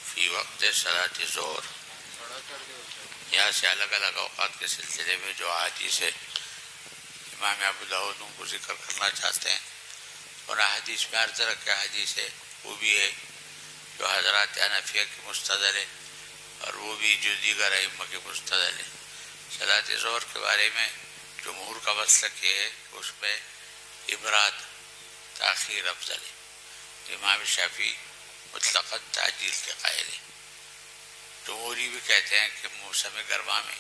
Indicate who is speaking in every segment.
Speaker 1: فی وقت صلاۃ ظہر. یہاں سے الگ الگ اوقات کے سلسلے میں جو احادیث ہے امام ابو داؤد ان کو ذکر کرنا چاہتے ہیں. اور احادیث میں ہر طرح کے حدیث ہے، وہ بھی ہے جو حضرات حنفیہ کی مستدل ہے اور وہ بھی جو دیگر ائمہ کے مستدل ہے. صلاۃ ظہر کے بارے میں جمہور کا مسلک یہ ہے کہ اس میں ابراد تاخیر افضل ہے. امام شافعی مطلقاً تعجیل کے قائل ہیں. جمہوری بھی کہتے ہیں کہ موسم گرما میں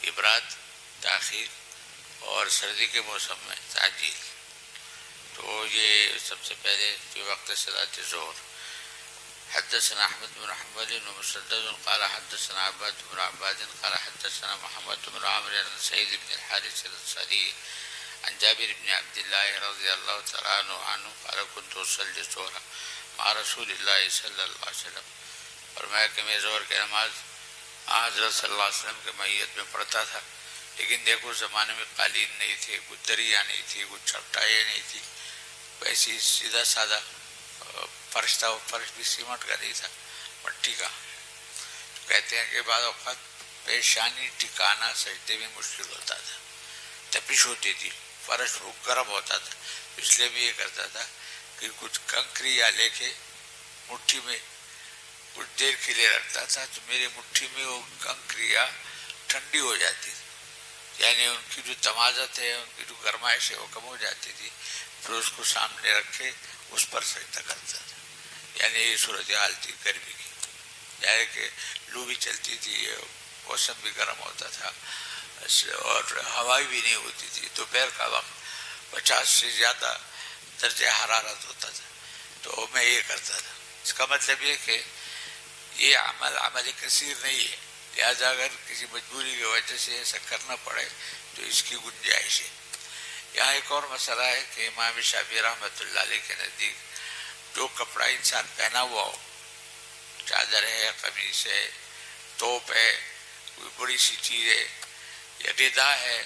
Speaker 1: ابراد تاخیر اور سردی کے موسم میں تعجیل. تو یہ سب سے پہلے فی وقت صلاۃ ظہر. حدثنا احمد بن حنبل ومسدد قال حدثنا عباد بن عباد قال حدثنا محمد بن عمرو بن سعيد بن الحارث الانصاري عن جابر بن عبد الله رضي الله تعالى عنه قال كنت اصلي الظهر مع رسول الله صلی اللہ علیہ وسلم. فرمایا کہ میں ظہر کی نماز حضرت صلی اللہ علیہ وسلم کے معیت میں پڑھتا تھا. لیکن دیکھو زمانے میں قالین نہیں تھے، کوئی دریا نہیں تھی، کوئی چٹائیں نہیں تھی، ویسی سیدھا سادہ فرش تھا. وہ فرش بھی سیمنٹ کا نہیں تھا، مٹی کا. کہتے ہیں کہ بعض اوقات پیشانی ٹکانا سجدے میں مشکل ہوتا تھا، تپش ہوتی تھی، فرش گرم ہوتا تھا. اس لیے بھی یہ کرتا تھا کہ کچھ کنکری یا لے کے مٹھی میں کچھ دیر کے لیے رکھتا تھا تو میری مٹھی میں وہ کنکریاں ٹھنڈی ہو جاتی تھی، یعنی ان کی جو تمازت ہے، ان کی جو گرمائش ہے وہ کم ہو جاتی تھی. پھر اس کو سامنے رکھے اس پر سجدہ کرتا تھا. یعنی یہ صورتحال تھی گرمی کی، یعنی کہ لو بھی چلتی تھی، موسم بھی گرم ہوتا تھا اور ہوائی بھی نہیں ہوتی تھی. دوپہر کا وقت 50 سے زیادہ درجہ حرارت ہوتا تھا. تو میں یہ کرتا تھا. اس کا مطلب یہ کہ یہ عمل کثیر نہیں ہے، لہذا اگر کسی مجبوری کی وجہ سے ایسا کرنا پڑے تو اس کی گنجائش ہے. یہاں ایک اور مسئلہ ہے کہ امام شافعی رحمۃ اللہ علیہ کے نزدیک جو کپڑا انسان پہنا ہوا ہو، چادر ہے، قمیص ہے، توپ ہے، کوئی بڑی سی چیز ہے یا ردا ہے،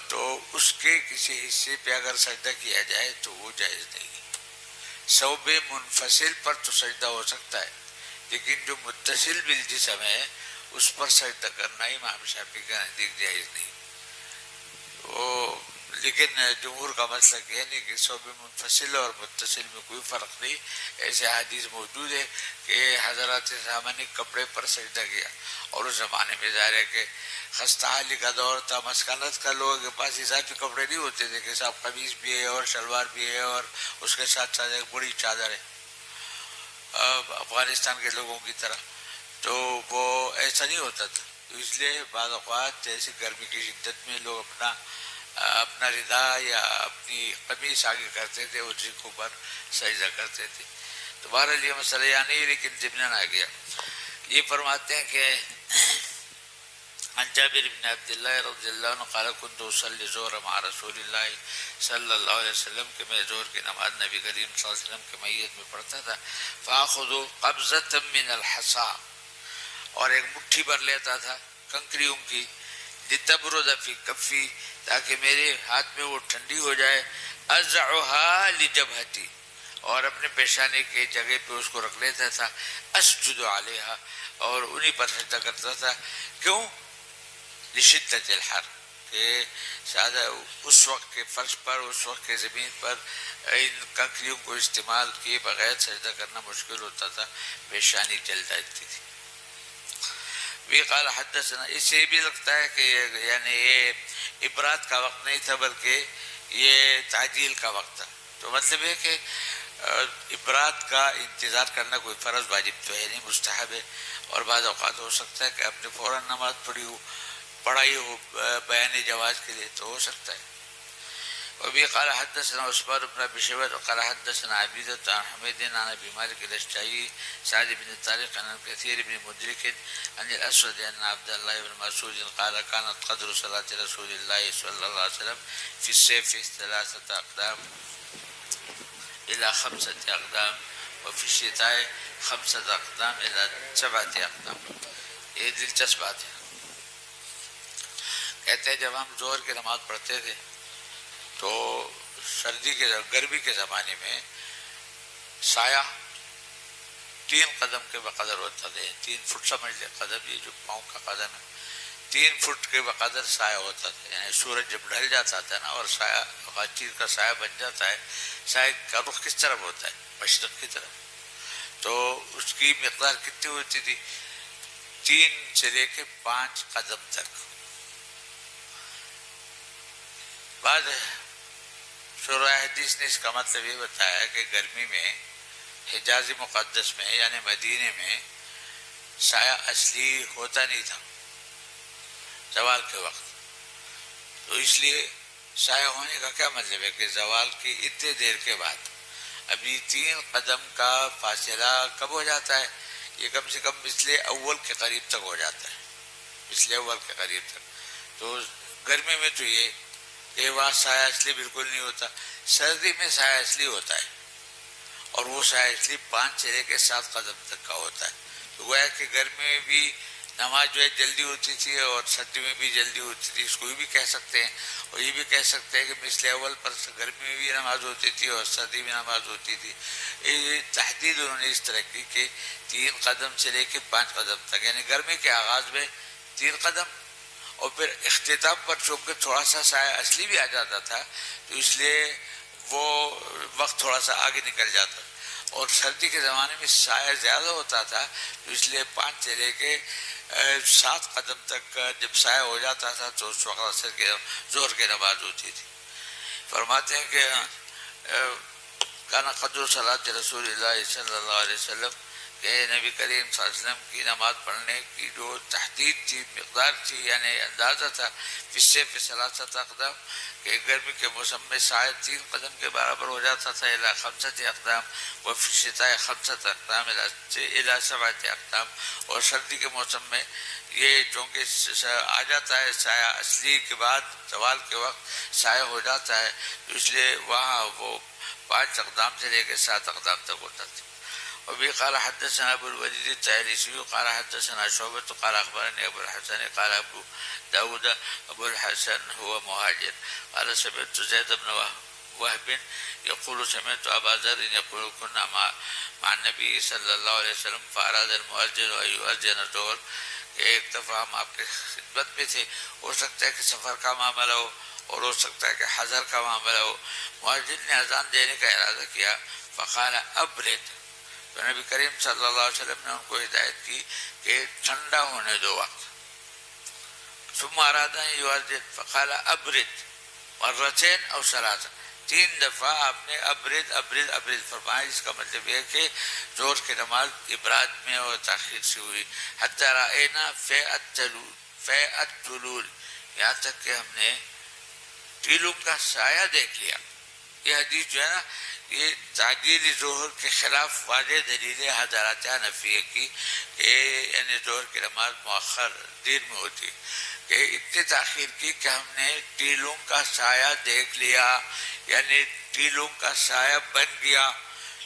Speaker 1: تو اس کے کسی حصے پہ اگر سجدہ کیا جائے تو وہ جائز نہیں ہے. ثوب منفصل پر تو سجدہ ہو سکتا ہے، لیکن جو متصل بالجسم ہے اس پر سجدہ کرنا امام شافعی کے نزدیک جائز نہیں. لیکن جمہور کا مسلک یہ نہیں کہ ثوب منفصل اور متصل میں کوئی فرق نہیں. ایسے حدیث موجود ہے کہ حضرات سامنے کپڑے پر سجدہ کیا، اور اس زمانے میں ظاہر ہے کہ خستہ حالی کا دور تھا، مسکنت کا، لوگوں کے پاس اضافی کپڑے نہیں ہوتے تھے کہ صاحب قمیص بھی ہے اور شلوار بھی ہے اور اس کے ساتھ ساتھ ایک بڑی چادر ہے افغانستان کے لوگوں کی طرح. تو وہ ایسا نہیں ہوتا تھا. تو اس لیے بعض اوقات ایسی گرمی کی شدت میں لوگ اپنا ردا یا اپنی قمیص آگے کرتے تھے، اسی کے اوپر سجدہ کرتے تھے. تو بہرحال یہ مسئلہ یہاں نہیں، لیکن ضمناً آ گیا. یہ فرماتے ہیں کہ عن جابر بن عبد الله رضی اللہ عنہ قال كنت اصلي الظهر مع رسول اللہ صلی اللہ علیہ وسلم کہ میں ظہر کی نماز نبی کریم صلی اللہ علیہ وسلم کے میت میں پڑھتا تھا. فاخذ قبضة من الحصى، اور ایک مٹھی بھر لیتا تھا کنکریوں کی، لتبرد في كفي، تاکہ میرے ہاتھ میں وہ ٹھنڈی ہو جائے. ازعها لجبهتي، اور اپنے پیشانے کے جگہ پہ اس کو رکھ لیتا تھا. اسجد علیہا، اور انہی پر سجدہ کرتا تھا. کیوں؟ لشدت الحر، کہ سادہ اس وقت کے فرش پر، اس وقت کے زمین پر ان کنکریوں کو استعمال کیے بغیر سجدہ کرنا مشکل ہوتا تھا، پیشانی جل جاتی تھی. بھی قال حدثنا، اس سے بھی لگتا ہے کہ یعنی یہ ابراد کا وقت نہیں تھا بلکہ یہ تعجیل کا وقت تھا. تو مطلب ہے کہ ابراد کا انتظار کرنا کوئی فرض واجب تو ہے نہیں، مستحب ہے. اور بعض اوقات ہو سکتا ہے کہ آپ نے فوراً نماز پڑھائی ہو بیان جواز کے لیے تو ہو سکتا ہے. وبه قال حدثنا عثمان بن ابي شيبه قال حدثنا عبيدة عن حميد عن ابي مالك الاشجعي سعد بن طارق عن كثير بن مدرك عن الاسود ان عبد الله بن مسعود قال كانت قدر صلاة رسول الله صلى الله عليه وسلم في الصيف 3 أقدام الى 5 أقدام وفي الشتاء 5 أقدام الى 7 أقدام. یہ دلچسپ بات ہے. کہتے ہیں جب ہم ظہر کی نماز پڑھتے تھے تو گرمی کے زمانے میں سایہ 3 قدم کے بقدر ہوتا تھا. 3 فٹ سمجھ لے قدم، یہ جو پاؤں کا قدم ہے 3 فٹ کے بقدر سایہ ہوتا تھا. یعنی سورج جب ڈھل جاتا تھا نا اور سایہ ہر چیز کا سایہ بن جاتا ہے، سایہ کا رخ کس طرف ہوتا ہے؟ مشرق کی طرف. تو اس کی مقدار کتنی ہوتی تھی؟ 3 سے لے کے 5 قدم تک. بعد شورا حدیث نے اس کا مطلب یہ بتایا کہ گرمی میں حجاز مقدس میں یعنی مدینے میں سایہ اصلی ہوتا نہیں تھا زوال کے وقت. تو اس لیے سایہ ہونے کا کیا مطلب ہے کہ زوال کی اتنے دیر کے بعد ابھی 3 قدم کا فاصلہ کب ہو جاتا ہے؟ یہ کم سے کم مثل اول کے قریب تک ہو جاتا ہے، مثل اول کے قریب تک. تو گرمی میں تو یہ وہاں سایہ اصلی بالکل نہیں ہوتا. سردی میں سایہ اصلی ہوتا ہے اور وہ سایہ اصلی 5 سے لے کے 7 قدم تک کا ہوتا ہے. تو گویا کہ گرمی میں بھی نماز جو ہے جلدی ہوتی تھی اور سردی میں بھی جلدی ہوتی تھی. اس کو بھی کہہ سکتے ہیں اور یہ بھی کہہ سکتے ہیں کہ مثل اول پر گرمی میں بھی نماز ہوتی تھی اور سردی میں نماز ہوتی تھی. یہ تحدید انہوں نے اس طرح کی کہ 3 قدم سے لے کے 5 قدم تک، یعنی گرمی کے آغاز میں 3 قدم اور پھر اختتام پر چونکہ تھوڑا سا سایہ اصلی بھی آ جاتا تھا تو اس لیے وہ وقت تھوڑا سا آگے نکل جاتا. اور سردی کے زمانے میں سایہ زیادہ ہوتا تھا تو اس لیے 5 سے لے کے 7 قدم تک جب سایہ ہو جاتا تھا تو اس وقت اثر کے ظہر کی نماز ہوتی تھی. فرماتے ہیں کہ کانا قدر صلاۃ رسول اللہ صلی اللہ علیہ وسلم کہ نبی کریم صلی اللہ علیہ وسلم کی نماز پڑھنے کی جو تحدید تھی، مقدار تھی، یعنی اندازہ تھا فصے پہ ثلاثۃ اقدام کہ گرمی کے موسم میں سایہ 3 قدم کے برابر ہو جاتا تھا الی 5 اقدام وفی الشتاء 5 اقدام الی 7 اقدام. اور سردی کے موسم میں یہ چونکہ آ جاتا ہے سایہ اصلی کے بعد زوال کے وقت سایہ ہو جاتا ہے تو اس لیے وہاں وہ 5 اقدام سے لے کے 7 اقدام تک ہوتا تھا. وبه قال حدثنا ابو الوليد الطيالسي قال حدثنا شعبة قال اخبرني ابو الحسن قال ابو داود ابو الحسن هو مهاجر قال سمعت زيد بن وهب يقول سمعت ابا ذر يقول كنا مع النبي صلى الله عليه وسلم فاراد المؤذن ان يؤذن الظهر. ایک دفعہ ہم آپ کے خدمت میں تھے، ہو سکتا ہے کہ سفر کا معاملہ ہو اور ہو سکتا ہے کہ حضر کا معاملہ ہو. مؤذن نے اذان دینے کا ارادہ کیا، فقال ابرد، تو نبی کریم صلی اللہ علیہ وسلم نے ان کو ہدایت کی کہ ٹھنڈا ہونے دو وقت. ثم اراد ان يؤذن فقال ابرد مرتين او ثلاثا، 3 دفعہ آپ نے ابرد ابرد ابرد فرمایا. اس کا مطلب یہ کہ ظہر کی نماز ابراد میں اور تاخیر سے ہوئی. حتی رأینا فیء الطلول، یہاں تک کہ ہم نے ٹیلوں کا سایہ دیکھ لیا. یہ حدیث جو ہے نا یہ تعجیل ظہر کے خلاف واضح دلیل ہے حضرات حنفیہ کی کہ یعنی ظہر کی نماز مؤخر دیر میں ہوتی کہ اتنی تاخیر کی کہ ہم نے ٹیلوں کا سایہ دیکھ لیا، یعنی ٹیلوں کا سایہ بن گیا.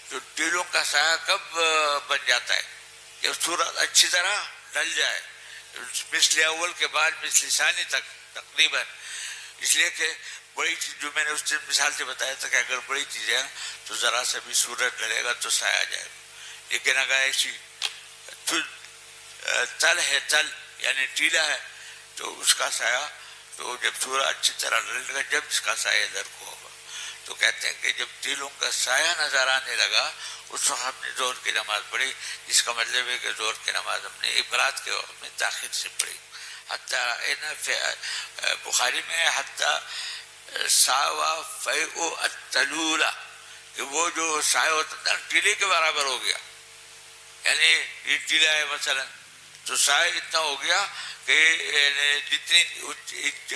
Speaker 1: تو ٹیلوں کا سایہ کب بن جاتا ہے؟ جب سورج اچھی طرح ڈل جائے، مثل اول کے بعد مثل ثانی تک تقریباً. اس لیے کہ بڑی چیز جو میں نے اس دن مثال سے بتایا تھا کہ اگر بڑی چیز ہے تو ذرا سا بھی سورج ڈلے گا تو سایہ آ جائے گا. لیکن اگر ایسی تل ہے، تل یعنی ٹیلا ہے تو اس کا سایہ تو جب سورج اچھی طرح ڈلے گا جب اس کا سایہ ادھر کو ہوگا. تو کہتے ہیں کہ جب ٹیلوں کا سایہ نظر آنے لگا اس وقت ہم نے ظہر کی نماز پڑھی. جس کا مطلب ہے کہ ظہر کی نماز ہم نے ابراد کے وقت میں تاخیر سے پڑھی. بخاری میں حتی ساوا فیء الطلول کہ وہ جو سایہ ہوتا تھا ٹیلے کے برابر ہو گیا. یعنی یہ ٹیلا ہے مثلا تو سایہ اتنا ہو گیا کہ جتنی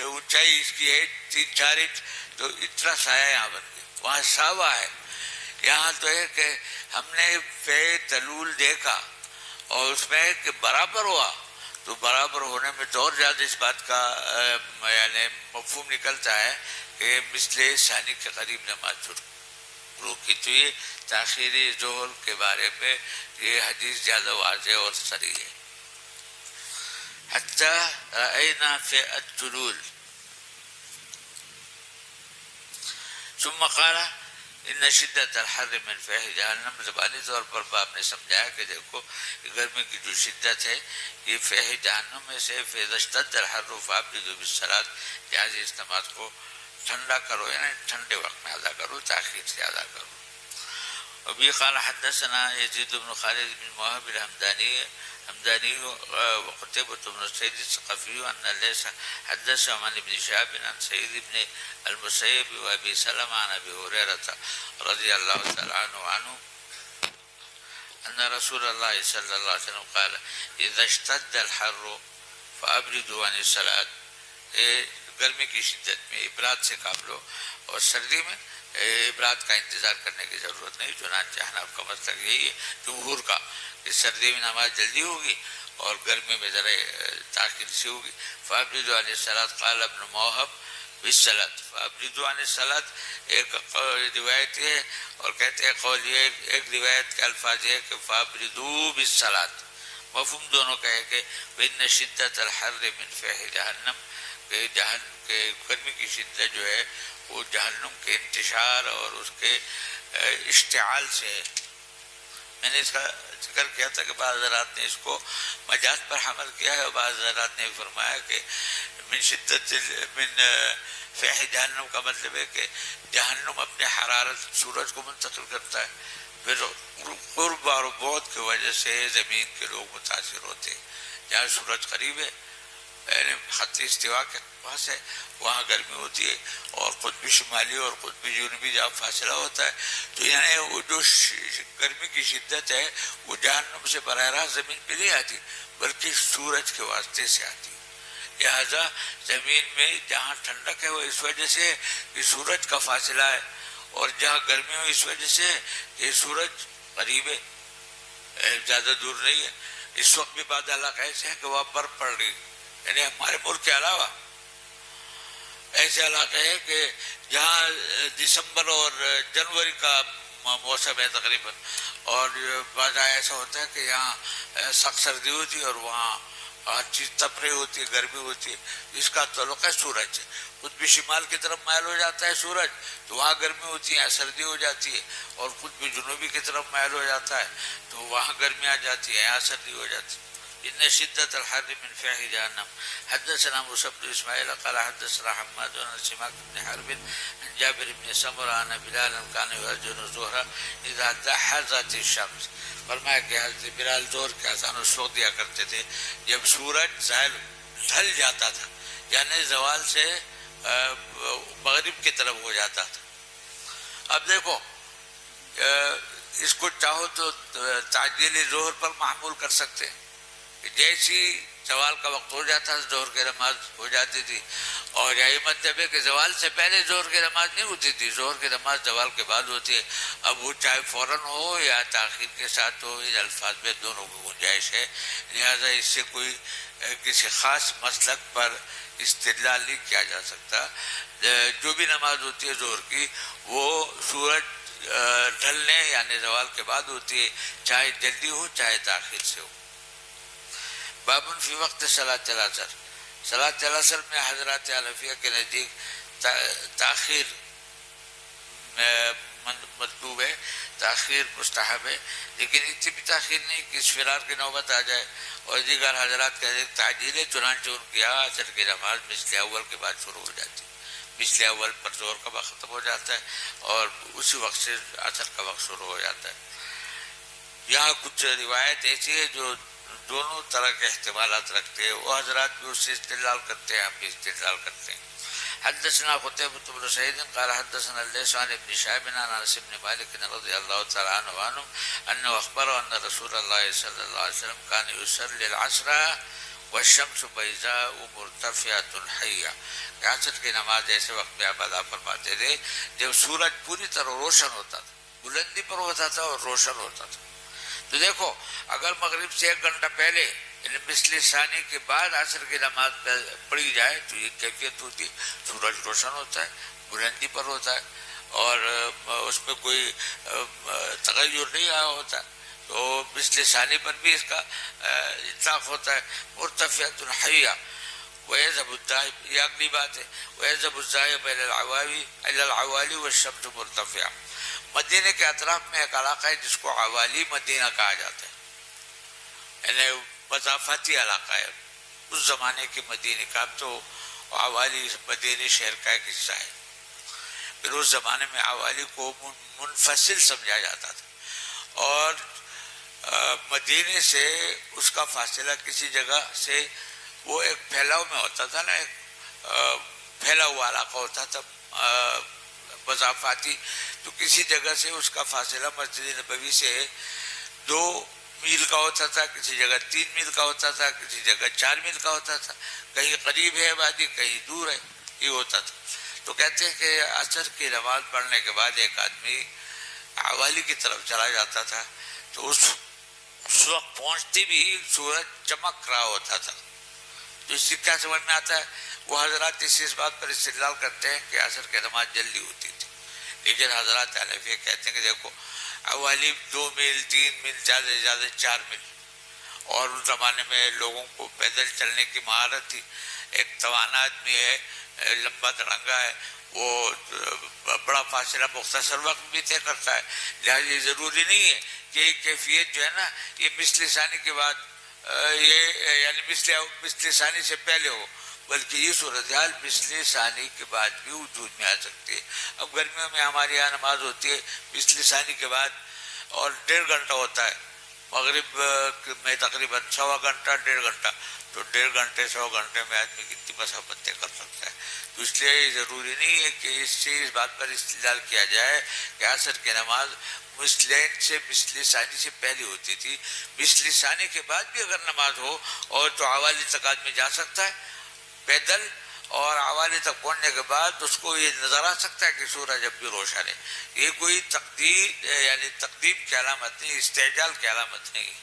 Speaker 1: اونچائی اس کی ہے 3-4 انچ تو اتنا سایہ یہاں بن گیا. وہاں ساوا ہے. یہاں تو ہے کہ ہم نے فیء طلول دیکھا اور اس میں کہ برابر ہوا تو برابر ہونے میں تو اور زیادہ اس بات کا یعنی مفہوم نکلتا ہے کہ مثل ثانی کے قریب نماز شروع کی. تو یہ تاخیری ظہر کے بارے میں یہ حدیث زیادہ واضح اور صریح ہے. حتی رأینا فیء الطلول. ثم قال ان شدت الحر من فیح جہنم، زبانی طور پر باپ نے سمجھایا کہ دیکھو گرمی کی جو شدت ہے یہ فیح جہنم میں سے، فاذا اشتد الحر فابردوا بالصلاۃ، لہٰذا اس نماز کو ٹھنڈا کرو، یعنی ٹھنڈے وقت میں ادا کرو، تاخیر سے ادا کرو. وبه قال حدثنا يزيد بن خالد بن موهب الحمداني وقتيبة بن سعيد الثقفي أن ليس حدثهم عن ابن شهاب عن سعيد بن المسيب وأبي سلمة عن أبي هريرة رضي الله تعالى عنه أن رسول الله صلى الله عليه وسلم قال إذا اشتد الحر فأبردوا عن الصلاة. گرمی کی شدت میں ابراد سے کام لو، اور سردی میں ابراد کا انتظار کرنے کی ضرورت نہیں. چنانچہ حنف کا مسلک یہی ہے جمہور کا کہ سردی میں نماز جلدی ہوگی اور گرمی میں ذرا تاخیر سے ہوگی. فابردوا عن الصلاۃ قال ابن موہب بالصلاۃ. فابردوا عن الصلاۃ ایک روایت ہے، اور کہتے ہیں قول یہ ایک روایت کے الفاظ یہ ہے کہ فابردوا بالصلاۃ. مفہوم دونوں کا ہے کہ ان شدت الحر من فیح جہنم، کہ گرمی کی شدت جو ہے وہ جہنم کے انتشار اور اس کے اشتعال سے ہے. میں نے اس کا ذکر کیا تھا کہ بعض حضرات نے اس کو مجاز پر حمل کیا ہے، اور بعض حضرات نے فرمایا کہ من شدت من فیح جہنم کا مطلب ہے کہ جہنم اپنے حرارت سورج کو منتقل کرتا ہے، پھر قرب اور بعد کی وجہ سے زمین کے لوگ متاثر ہوتے ہیں. جہاں سورج قریب ہے یعنی خط استوا کے پاس ہے وہاں گرمی ہوتی ہے، اور قطب شمالی اور قطب جنوبی جہاں فاصلہ ہوتا ہے تو یعنی وہ جو گرمی کی شدت ہے وہ جہنم سے براہ راست زمین پہ نہیں آتی بلکہ سورج کے واسطے سے آتی. لہذا زمین میں جہاں ٹھنڈک ہے وہ اس وجہ سے کہ سورج کا فاصلہ ہے، اور جہاں گرمی ہو اس وجہ سے کہ سورج قریب ہے، زیادہ دور نہیں ہے. اس وقت بھی بعض علاقہ ایسے ہیں کہ وہاں برف پڑ رہی، یعنی ہمارے ملک کے علاوہ ایسے علاقے ہیں کہ جہاں دسمبر اور جنوری کا موسم ہے تقریباً، اور بعض ایسا ہوتا ہے کہ یہاں سخت سردی ہوتی ہے اور وہاں ہر چیز تپ رہی ہوتی ہے، گرمی ہوتی ہے. اس کا تعلق ہے سورج سے. قطب شمال کی طرف مائل ہو جاتا ہے سورج تو وہاں گرمی ہوتی ہے، یہاں سردی ہو جاتی ہے، اور قطب جنوبی کی طرف مائل ہو جاتا ہے تو وہاں گرمی آ جاتی ہے، یہاں سردی ہو جاتی ہے. ان شدت الحر من فیح جہنم. حدثنا موسى بن اسماعیل قال حدثنا حماد بن سماك بن حرب عن جابر بن سمرة ان بلالا كان يؤذن الظهر اذا دحضت الشمس. فرمایا کہ حضرت بلال ظہر کے اذان اس وقت دیا کرتے تھے جب سورج زائل ڈھل جاتا تھا، یعنی زوال سے مغرب کی طرف ہو جاتا تھا. اب دیکھو اس کو چاہو تو تعجیل ظہر پر محمول کر سکتے ہیں، جیسی زوال کا وقت ہو جاتا ظہر کی نماز ہو جاتی تھی، اور یہی مطلب ہے کہ زوال سے پہلے ظہر کی نماز نہیں ہوتی تھی، ظہر کی نماز زوال کے بعد ہوتی ہے. اب وہ چاہے فوراً ہو یا تاخیر کے ساتھ ہو، ان الفاظ میں دونوں کی گنجائش ہے. لہذا اس سے کوئی کسی خاص مسلک پر استدلال نہیں کیا جا سکتا. جو بھی نماز ہوتی ہے ظہر کی وہ سورج ڈھلنے یعنی زوال کے بعد ہوتی ہے، چاہے جلدی ہو چاہے تاخیر سے ہو. بابن فی وقت صلاۃ العصر. صلاۃ العصر میں حضرات حنفیہ کے نزدیک تاخیر مطلوب ہے، تاخیر مستحب ہے، لیکن اتنی بھی تاخیر نہیں کہ اسفرار کی نوبت آ جائے. اور دیگر حضرات کہتے ہیں تعجیل، چنانچہ ان کے یہاں عصر کی نماز مثل اول کے بعد شروع ہو جاتی ہے. مثل اول پر ظہر کا وقت ختم ہو جاتا ہے اور اسی وقت سے عصر کا وقت شروع ہو جاتا ہے. یہاں کچھ روایت ایسی ہے جو دونوں طرح کے احتمالات رکھتے ہیں، وہ حضرات بھی اس سے استدلال کرتے ہیں، ہم بھی استدلال کرتے ہیں. حدثنا قتيبة بن سعيد قال حدثنا الليث عن ابن شهاب عن انس بن مالك رضي الله تعالى عنه انه اخبره ان رسول الله صلى الله عليه وسلم كان يصلي العصر والشمس بيضاء مرتفعة حية. عصر کی نماز ایسے وقت میں آپ ادا فرماتے تھے جب سورج پوری طرح روشن ہوتا تھا، بلندی پر ہوتا تھا اور روشن ہوتا تھا. تو دیکھو اگر مغرب سے 1 گھنٹہ پہلے یعنی مثل ثانی کے بعد عصر کی نماز پڑھی جائے تو یہ کیفیت ہوتی ہے، سورج روشن ہوتا ہے، بلندی پر ہوتا ہے اور اس میں کوئی تغیر نہیں آیا ہوتا، تو مثل ثانی پر بھی اس کا اطلاق ہوتا ہے. مرتفعۃ حیہ ویذهب الذاهب، یہ اگلی بات ہے، ویذهب الذاهب الى العوالی والشمس مرتفعہ. مدینے کے اطراف میں ایک علاقہ ہے جس کو عوالی مدینہ کہا جاتا ہے، یعنی مضافاتی علاقہ ہے اس زمانے کے مدینے کا. اب تو عوالی مدینی شہر کا ایک حصہ ہے. پھر اس زمانے میں عوالی کو منفصل سمجھا جاتا تھا، اور مدینے سے اس کا فاصلہ کسی جگہ سے وہ ایک پھیلاؤ میں ہوتا تھا نا، ایک پھیلا ہوا علاقہ ہوتا تھا مضافاتی. تو کسی جگہ سے اس کا فاصلہ مسجد نبوی سے 2 میل کا ہوتا تھا، کسی جگہ 3 میل کا ہوتا تھا، کسی جگہ 4 میل کا ہوتا تھا. کہیں قریب ہے آبادی، کہیں دور ہے، یہ ہوتا تھا. تو کہتے ہیں کہ عصر کی نماز پڑھنے کے بعد ایک آدمی عوالی کی طرف چلا جاتا تھا، تو اس وقت پہنچتے بھی سورج چمک رہا ہوتا تھا. تو اس سے کیا سمجھ میں آتا ہے؟ وہ حضرات اس بات پر استدلال کرتے ہیں کہ عصر کی نماز جلدی ہوتی تھی، لیکن حضرات حنفیہ کہتے ہیں کہ دیکھو عوالی 2 میل 3 میل زیادہ سے زیادہ 4 میل، اور اس زمانے میں لوگوں کو پیدل چلنے کی مہارت تھی. ایک توانا آدمی ہے، لمبا دڑنگا ہے، وہ بڑا فاصلہ مختصر وقت بھی طے کرتا ہے. لہٰذا یہ ضروری نہیں ہے کہ یہ کیفیت جو ہے نا یہ مثل ثانی کے بعد یہ یعنی مثل ثانی سے پہلے ہو، بلکہ یہ صورتحال مثل ثانی کے بعد بھی وجود میں آ سکتی ہے. اب گرمیوں میں ہمارے یہاں نماز ہوتی ہے مثل ثانی کے بعد، اور 1.5 گھنٹہ ہوتا ہے. مغرب میں تقریباً 1.25 گھنٹہ 1.5 گھنٹہ، تو 1.5 گھنٹے 100 گھنٹے میں آدمی کتنی مسافت طے کر سکتا ہے. تو اس لیے یہ ضروری نہیں ہے کہ اس بات پر استدلال کیا جائے کہ عصر کی نماز مثلین سے مثل ثانی سے پہلے ہوتی تھی. مثل ثانی کے بعد بھی اگر نماز ہو اور تو عوالی تک آدمی جا سکتا ہے پیدل، اور عوالی تک پہنچنے کے بعد اس کو یہ نظر آ سکتا ہے کہ سورج اب بھی روشن ہے. یہ کوئی تقدیر یعنی تقدیم کی علامت نہیں، استعجال کی علامت نہیں.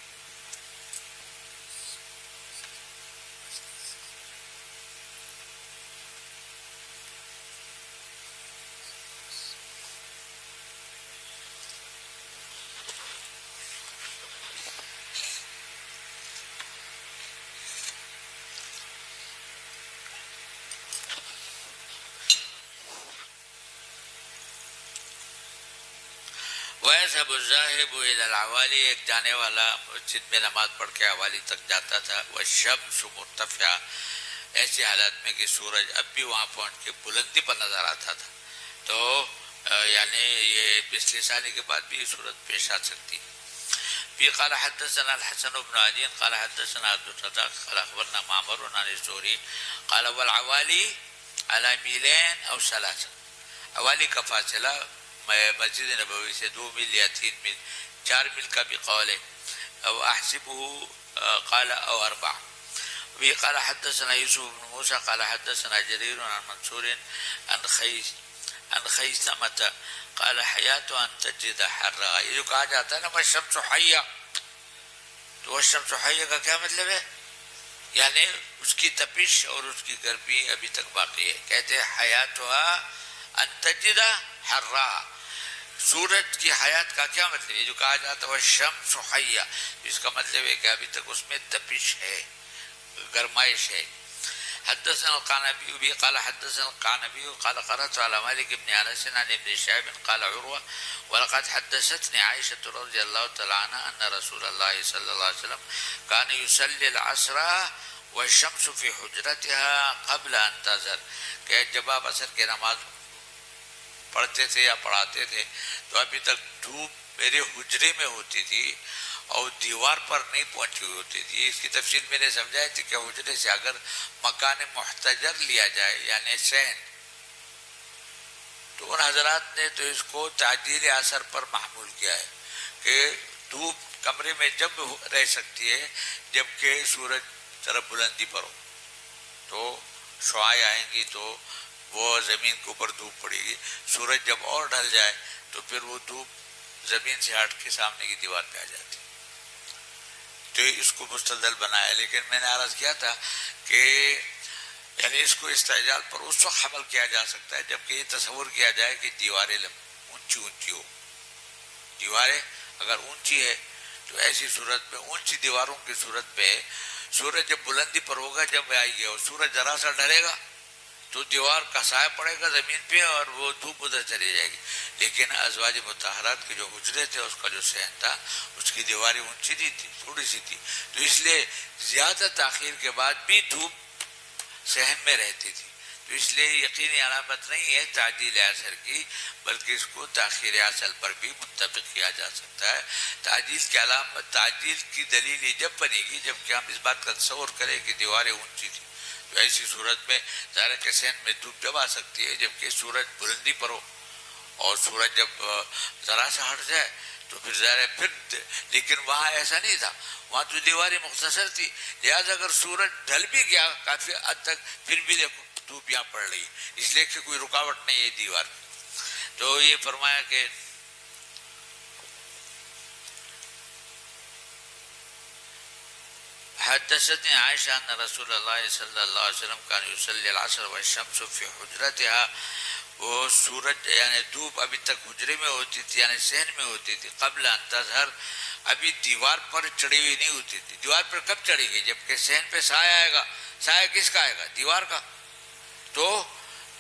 Speaker 1: وَيَذْهَبُ الذَّاهِبُ إِلَى الْعَوَالِ، ایک جانے والا مسجد میں نماز پڑھ کے عوالی تک جاتا تھا. وَالشَّمْسُ مُرْتَفِعَةٌ، ایسی حالت میں کہ سورج اب بھی وہاں پہنچ کے بلندی پر نظر آتا تھا. تو یعنی یہ مثل ثانی کے بعد بھی یہ صورت پیش آ سکتی. فی قال حدثنا الحسن بن علی قال حدثنا عبد الرزاق قال اخبرنا معمر عن الزهري قال والعوالی على میلین او ثلاثہ، عوالی کا فاصلہ مسجد نبوی سے 2 میل یا 3 میل، 4 میل کا بھی قول ہے. او احسبه قال او 4. وی قال حدثنا یوسف بن موسیٰ قال حدثنا جریر عن منصور عن خیثمة قال حیات ان تجد حرا. یہ جو کہا جاتا ہے نا والشمس حیہ، تو والشمس حیہ کا کیا مطلب ہے؟ یعنی اس کی تپش اور اس کی گرمی ابھی تک باقی ہے. کہتے ہیں حیاتها ان تجد حرا، سورج کی حیات کا کیا مطلب ہے؟ جو کہا جاتا ہے والشمس حیہ، اس کا مطلب ہے کہ ابھی تک اس میں تپش ہے، گرمائش ہے. حدثنا القعنبي قال حدثنا القعنبي قال قرأت على مالك بن انس عن ابن شهاب قال عروة ولقد حدثتني عائشة رضي الله تعالى عنها ان رسول الله صلى الله عليه وسلم كان يصلي العصر والشمس في حجرتها قبل ان تظهر، کہ جب آپ عصر کی نماز پڑھتے تھے یا پڑھاتے تھے تو ابھی تک دھوپ میرے حجرے میں ہوتی تھی اور دیوار پر نہیں پہنچی ہوئی ہوتی تھی. اس کی تفصیل میں نے سمجھائی تھی کہ حجرے سے اگر مکان محتجر لیا جائے یعنی صحن، تو ان حضرات نے تو اس کو تعجیل عصر پر محمول کیا ہے کہ دھوپ کمرے میں جب رہ سکتی ہے جبکہ سورج طرف بلندی پر ہو. تو شعاع آئیں گی تو وہ زمین کے اوپر دھوپ پڑے گی. سورج جب اور ڈھل جائے تو پھر وہ دھوپ زمین سے ہٹ کے سامنے کی دیوار پہ آ جاتی. تو اس کو مستدل بنایا. لیکن میں نے عرض کیا تھا کہ یعنی اس کو استعجال پر اس وقت حمل کیا جا سکتا ہے جبکہ یہ تصور کیا جائے کہ دیواریں اونچی اونچی ہو. دیواریں اگر اونچی ہے تو ایسی صورت میں اونچی دیواروں کی صورت پہ سورج جب بلندی پر ہوگا جب آئے گی اور سورج ذرا سا ڈرے گا تو دیوار کا سایہ پڑے گا زمین پہ اور وہ دھوپ ادھر چلی جائے گی. لیکن ازواج مطہرات کے جو حجرے تھے اس کا جو صحن تھا اس کی دیواریں اونچی نہیں تھی، تھوڑی سی تھی، تو اس لیے زیادہ تاخیر کے بعد بھی دھوپ صحن میں رہتی تھی. تو اس لیے یقینی علامت نہیں ہے تعجیل عصر کی، بلکہ اس کو تاخیر عصر پر بھی منطبق کیا جا سکتا ہے. تعجیل کی علامت، تعجیل کی دلیل یہ جب بنے گی جب کہ ہم اس بات کا تصور کریں کہ دیواریں اونچی تھی. تو ایسی صورت میں ظاہر کے صحن میں دھوپ جب آ سکتی ہے جبکہ سورج بلندی پر ہو، اور سورج جب ذرا سا ہٹ جائے تو پھر ظاہر ہے پھر. لیکن وہاں ایسا نہیں تھا، وہاں تو دیواریں مختصر تھی، لہٰذا اگر سورج ڈھل بھی گیا کافی حد تک پھر بھی دیکھو دھوپ یہاں پڑ رہی ہے، اس لیے کہ کوئی رکاوٹ نہیں ہے دیوار. تو یہ فرمایا کہ حدثتني عائشة أن رسول الله صلى الله عليه وسلم كان يصلي العصر والشمس في حجرتها. وہ سورج یعنی دھوپ ابھی تک حجرے میں ہوتی تھی، یعنی صحن میں ہوتی تھی، قبل ان تظہر، ابھی دیوار پر چڑھی ہوئی نہیں ہوتی تھی. دیوار پر کب چڑھے گی؟ جبکہ صحن پہ سایہ آئے گا. سایہ کس کا آئے گا؟ دیوار کا. تو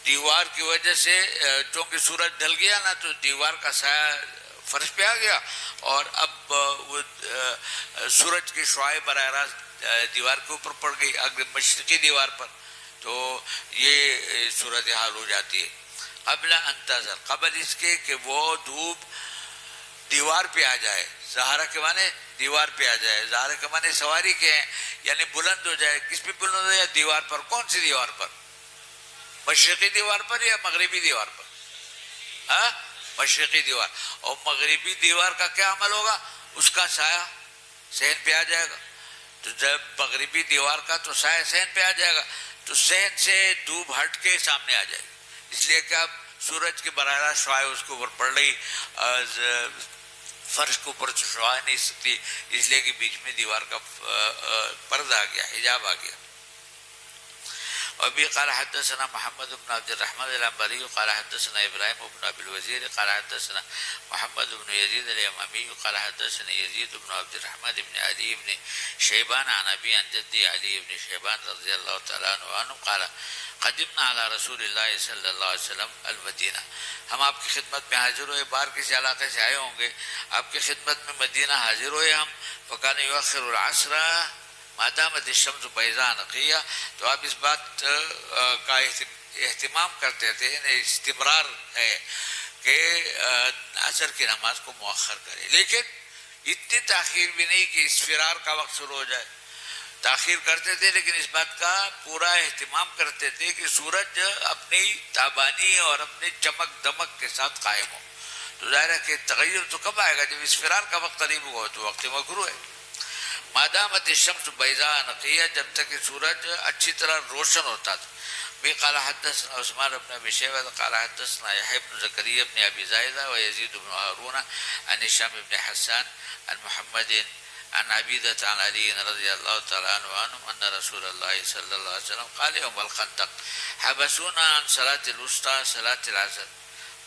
Speaker 1: دیوار کی وجہ سے چونکہ سورج ڈھل گیا نا تو دیوار کا سایہ فرش پہ آ گیا، اور اب وہ سورج کی شعاع براہ راست دیوار کے اوپر پڑ گئی، اگر مشرقی دیوار پر. تو یہ صورتحال ہو جاتی ہے. قبل انتظر، قبل اس کے کہ وہ دھوپ دیوار پہ آ جائے. زہرا کے معنی دیوار پہ آ جائے، زہرا کے معنی سواری کے ہیں، یعنی بلند ہو جائے. کس پہ بلند ہو جائے؟ دیوار پر. کون سی دیوار پر؟ مشرقی دیوار پر یا مغربی دیوار پر؟ ہاں، مشرقی دیوار. اور مغربی دیوار کا کیا عمل ہوگا؟ اس کا سایہ صحن پہ آ جائے گا. تو جب مغربی دیوار کا تو سایہ صحن پہ آ جائے گا، تو صحن سے دھوپ ہٹ کے سامنے آ جائے گی. اس لیے کہ اب سورج کے براہ راست شعاع اس کے اوپر پڑ رہی، فرش کے اوپر شعاع نہیں سکتی، اس لیے کہ بیچ میں دیوار کا پردہ آ گیا، حجاب آ گیا. وبه قال حدثنا محمد بن عبد الرحمن العنبري قال حدثنا ابراهيم بن ابي الوزير قال حدثنا محمد بن يزيد اليمامي قال حدثنا يزيد بن عبد الرحمن بن علي بن شيبان عن ابي عن جدي علي بن شيبان رضي الله تعالى عنه قال قدمنا على رسول الله صلی اللہ علیہ وسلم المدینہ. ہم آپ کی خدمت میں حاضر ہوئے، باہر کسی علاقے سے آئے ہوں گے، آپ کی خدمت میں مدینہ حاضر ہوئے ہم. فکان یؤخر العصر ما دامت الشمس بیضاء نقیہ. تو آپ اس بات کا اہتمام کرتے تھے، یعنی استمرار ہے کہ عصر کی نماز کو مؤخر کرے، لیکن اتنی تاخیر بھی نہیں کہ اسفرار کا وقت شروع ہو جائے. تاخیر کرتے تھے لیکن اس بات کا پورا اہتمام کرتے تھے کہ سورج اپنی تابانی اور اپنی چمک دمک کے ساتھ قائم ہو. تو ظاہر ہے کہ تغیر تو کب آئے گا؟ جب اسفرار کا وقت قریب ہوا تو وقت مکروہ ہے. مادامت الشمس بیضاء نقیہ، جب تک کہ سورج اچھی طرح روشن ہوتا تھا. بھی قال حدثنا عثمان بن ابي شيبه قال حدثنا يحيى بن زكريا بن ابي زايده ويزيد بن هارون عن هشام بن حسان عن محمد عن عبيدة عن علي رضي الله تعالى عنه أن رسول الله صلى الله عليه وسلم قال يوم الخندق حبسونا عن صلاة الوسطى صلاة العصر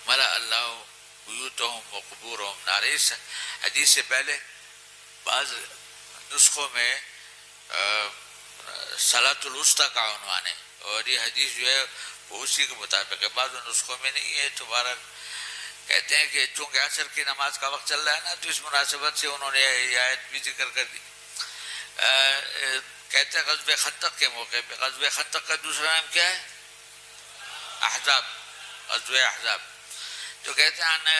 Speaker 1: ملأ الله بیوتهم وقبورهم نار. اس حدیث سے پہلے بعض نسخوں میں صلاۃ الوسطی کا عنوان ہے، اور یہ حدیث جو ہے وہ اسی کے مطابق ہے، بعض نسخوں میں نہیں ہے. تو بہرحال کہتے ہیں کہ چونکہ عصر کی نماز کا وقت چل رہا ہے نا، تو اس مناسبت سے انہوں نے یہ آیت بھی ذکر کر دی. کہتے ہیں غزوہ خندق کے موقع پہ، غزوہ خندق کا دوسرا نام کیا ہے؟ احزاب، غزوہ احزاب. تو کہتے ہیں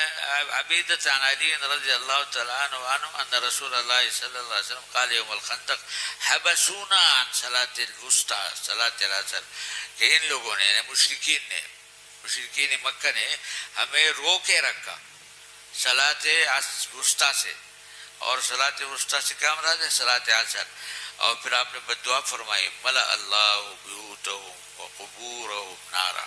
Speaker 1: عبیدۃ عن علی رضی اللہ تعالیٰ عنہ ان رسول اللہ صلی اللہ علیہ وسلم قال یوم الخندق حبسونا عن صلاۃ الوسطی صلاۃ العصر، کہ ان لوگوں نے مشرکین مکہ نے ہمیں رو کے رکھا صلاۃ وسطی سے. اور صلاۃ وسطی سے کیا مراد ہے؟ صلاۃ عصر. اور پھر آپ نے بدعا فرمائی ملأ اللہ بیوتهم وقبورهم نارا،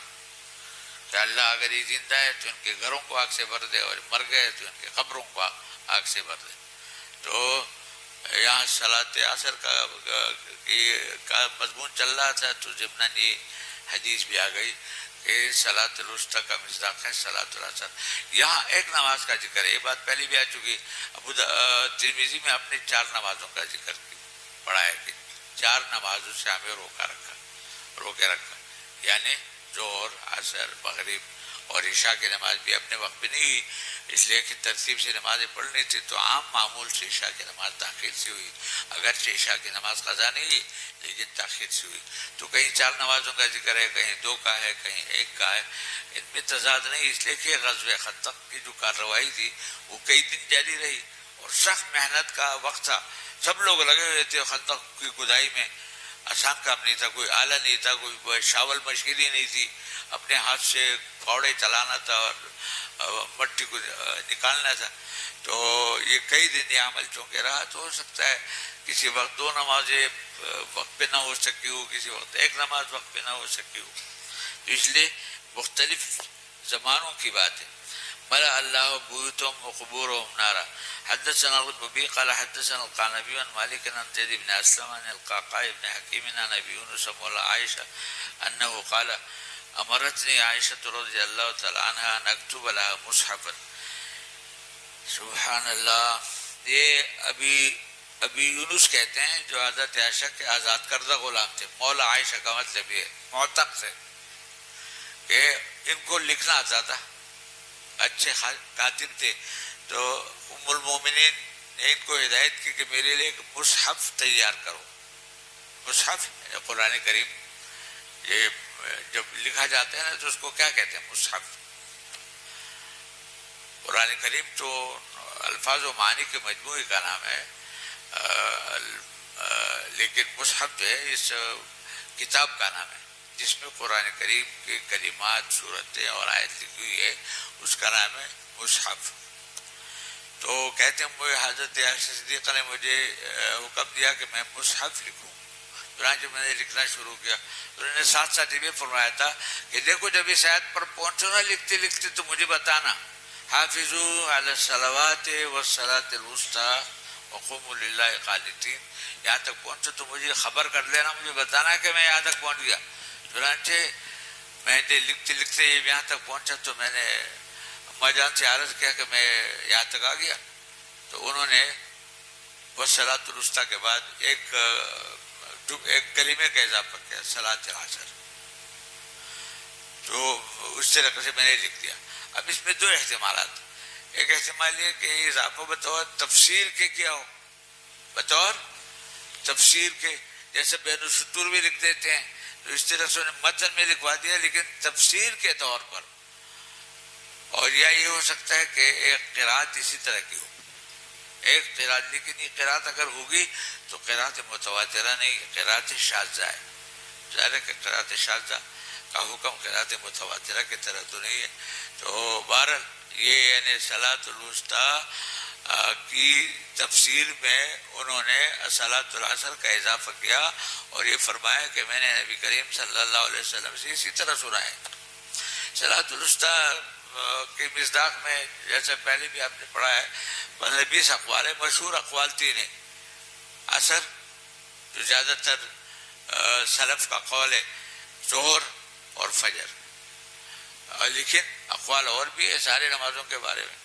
Speaker 1: کہ اللہ اگر یہ زندہ ہے تو ان کے گھروں کو آگ سے بھر دے، اور مر گئے تو ان کے قبروں کو آگ سے بھر دے. تو یہاں صلاۃ عصر کا مضمون چل رہا تھا، تو ضمناً یہ حدیث بھی آ گئی کہ صلاۃ الوسطی کا مصداق ہے صلاۃ العصر. یہاں ایک نماز کا ذکر ہے، یہ بات پہلے بھی آ چکی. ترمذی میں اپنی 4 نمازوں کا ذکر پڑھا ہے کہ 4 نمازوں سے ہمیں روکے رکھا، یعنی ظہر، عصر، مغرب اور عشاء کی نماز بھی اپنے وقت پہ نہیں ہوئی، اس لیے کہ ترتیب سے نمازیں پڑھنی تھی تو عام معمول سے عشاء کی نماز تاخیر سے ہوئی، اگرچہ عشاء کی نماز قضا نہیں ہوئی لیکن تاخیر سے ہوئی۔ تو کہیں 4 نمازوں کا ذکر ہے، کہیں 2 کا ہے، کہیں 1 کا ہے، ان میں تضاد نہیں، اس لیے کہ غزوہ خندق کی جو کارروائی تھی وہ کئی دن جاری رہی اور سخت محنت کا وقت تھا، سب لوگ لگے ہوئے تھے خندق کی کھدائی میں، آسان کام نہیں تھا، کوئی آلہ نہیں تھا، کوئی شاول مشکلی نہیں تھی، اپنے ہاتھ سے پھاوڑے چلانا تھا اور مٹی کو نکالنا تھا۔ تو یہ کئی دن یہ عمل چونکہ رہا، تو ہو سکتا ہے کسی وقت 2 نمازیں وقت پہ نہ ہو سکی ہو، کسی وقت 1 نماز وقت پہ نہ ہو سکی ہو، تو اس لیے مختلف زمانوں کی بات ہے۔ ملأ اللہ بیوتهم وقبورهم نارا حدثنا الربيع قال حدثنا القعنبي عن مالك عن زيد بن اسلم عن القعقاع بن حكيم عن ابي يونس مولى عائشة انه قال امرتني عائشة رضي الله تعالى عنها ان اكتب لها مصحفا۔ سبحان اللہ، یہ ابی یونس کہتے ہیں جو حضرت عائشہ کے آزاد کردہ غلام تھے، مولا عائشہ کا مطلب یہ معتق سے، کہ ان کو لکھنا آتا تھا، اچھے کاتب تھے، تو ام المومنین نے ان کو ہدایت کی کہ میرے لیے ایک مصحف تیار کرو۔ مصحف قرآن کریم، یہ جب لکھا جاتا ہے نا تو اس کو کیا کہتے ہیں؟ مصحف۔ قرآن کریم تو الفاظ و معنی کے مجموعے کا نام ہے، لیکن مصحف جو ہے اس کتاب کا نام ہے جس میں قرآن کریم کے کلمات، صورتیں اور آیت لکھی ہوئی ہے، اس کا نام ہے مصحف۔ تو کہتے ہیں مجھے حضرت عائشہ صدیقہ نے مجھے حکم دیا کہ میں مصحف لکھوں، چنانچہ میں نے لکھنا شروع کیا۔ تو انہوں نے ساتھ ساتھ یہ بھی فرمایا تھا کہ دیکھو جب اس آیت پر پہنچو نا لکھتے لکھتے تو مجھے بتانا، حافظوا علی الصلوات والصلاۃ الوسطی وقوموا للہ قانتین، یہاں تک پہنچو تو مجھے خبر کر لینا، مجھے بتانا کہ میں یہاں تک پہنچ گیا۔ چنانچہ میں نے لکھتے لکھتے یہاں تک پہنچا تو میں نے اماں جان سے عرض کیا کہ میں یہاں تک آ گیا، تو انہوں نے والصلاۃ الوسطی کے بعد ایک کلمے کا اضافہ کیا، صلاۃ العصر، تو اس طریقے سے میں نے لکھ دیا۔ اب اس میں 2 احتمالات، ایک احتمال یہ کہ اضافہ بطور تفسیر کے کیا ہو، بطور تفسیر کے، جیسے بین السطور بھی لکھ دیتے ہیں، تو اس طرح سے انہیں متن میں لکھوا دیا لیکن تفسیر کے طور پر، اور یا یہ ہو سکتا ہے کہ ایک قرات اسی طرح کی ہو، ایک قرات، لیکن یہ قرات اگر ہوگی تو قرات متواترہ نہیں، قرات شاذہ ہے، ظاہر ہے کہ قرات شاذہ کا حکم قرات متواترہ کی طرح تو نہیں ہے۔ تو بہرحال یہ یعنی صلاۃ الوسطی کی تفسیر میں انہوں نے صلاۃ العصر کا اضافہ کیا اور یہ فرمایا کہ میں نے نبی کریم صلی اللہ علیہ وسلم سے اسی طرح سنا ہے۔ صلاۃ الوسطی کے مصداق میں جیسے پہلے بھی آپ نے پڑھا ہے 15-20 اقوال ہے، مشہور اقوال 3 ہیں۔ عصر جو زیادہ تر سلف کا قول ہے، ظہر اور فجر، لیکن اقوال اور بھی ہے سارے نمازوں کے بارے میں۔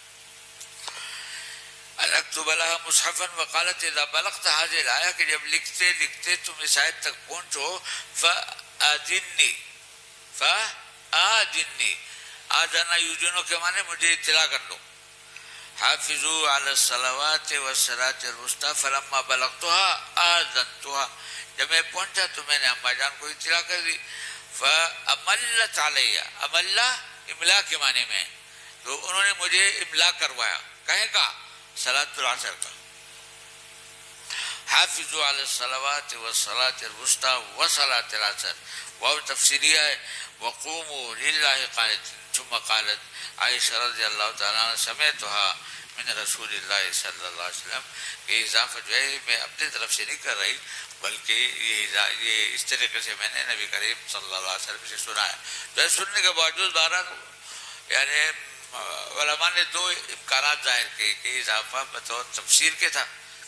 Speaker 1: اکتب لها مصحفا وقالت اذا بلغت هذه الآية کہ جب لکھتے لکھتے تم اس آیت تک پہنچو فآذنی، آذنا یوزنو کے معنی مجھے اطلاع کر دو، حافظوا علی الصلوات والصلاۃ الوسطی فلما بلغتها آذنتها، جب میں پہنچا تو میں نے اماں جان کو اطلاع کر دی، فاملت علیہ، املا املا کے معنی میں، تو انہوں نے مجھے املا کروایا، کہیں کا؟ صلاۃ العصر کا، حافظوا علی الصلوات والصلاۃ الوسطی وصلاۃ العصر، وہ تفسیریہ ہے، وقوموا للہ قانتین، ثم قالت عائشہ رضی اللہ تعالیٰ عنہ سمعتها من رسول اللہ صلی اللہ علیہ وسلم، یہ اضافہ جو ہے میں اپنی طرف سے نہیں کر رہی بلکہ یہ اس طریقے سے میں نے نبی کریم صلی اللہ علیہ وسلم سے سنا ہے۔ تو سننے کے باوجود بہرحال یعنی علماء نے 2 امکانات ظاہر کیے کہ اضافہ بطور تفسیر کے تھا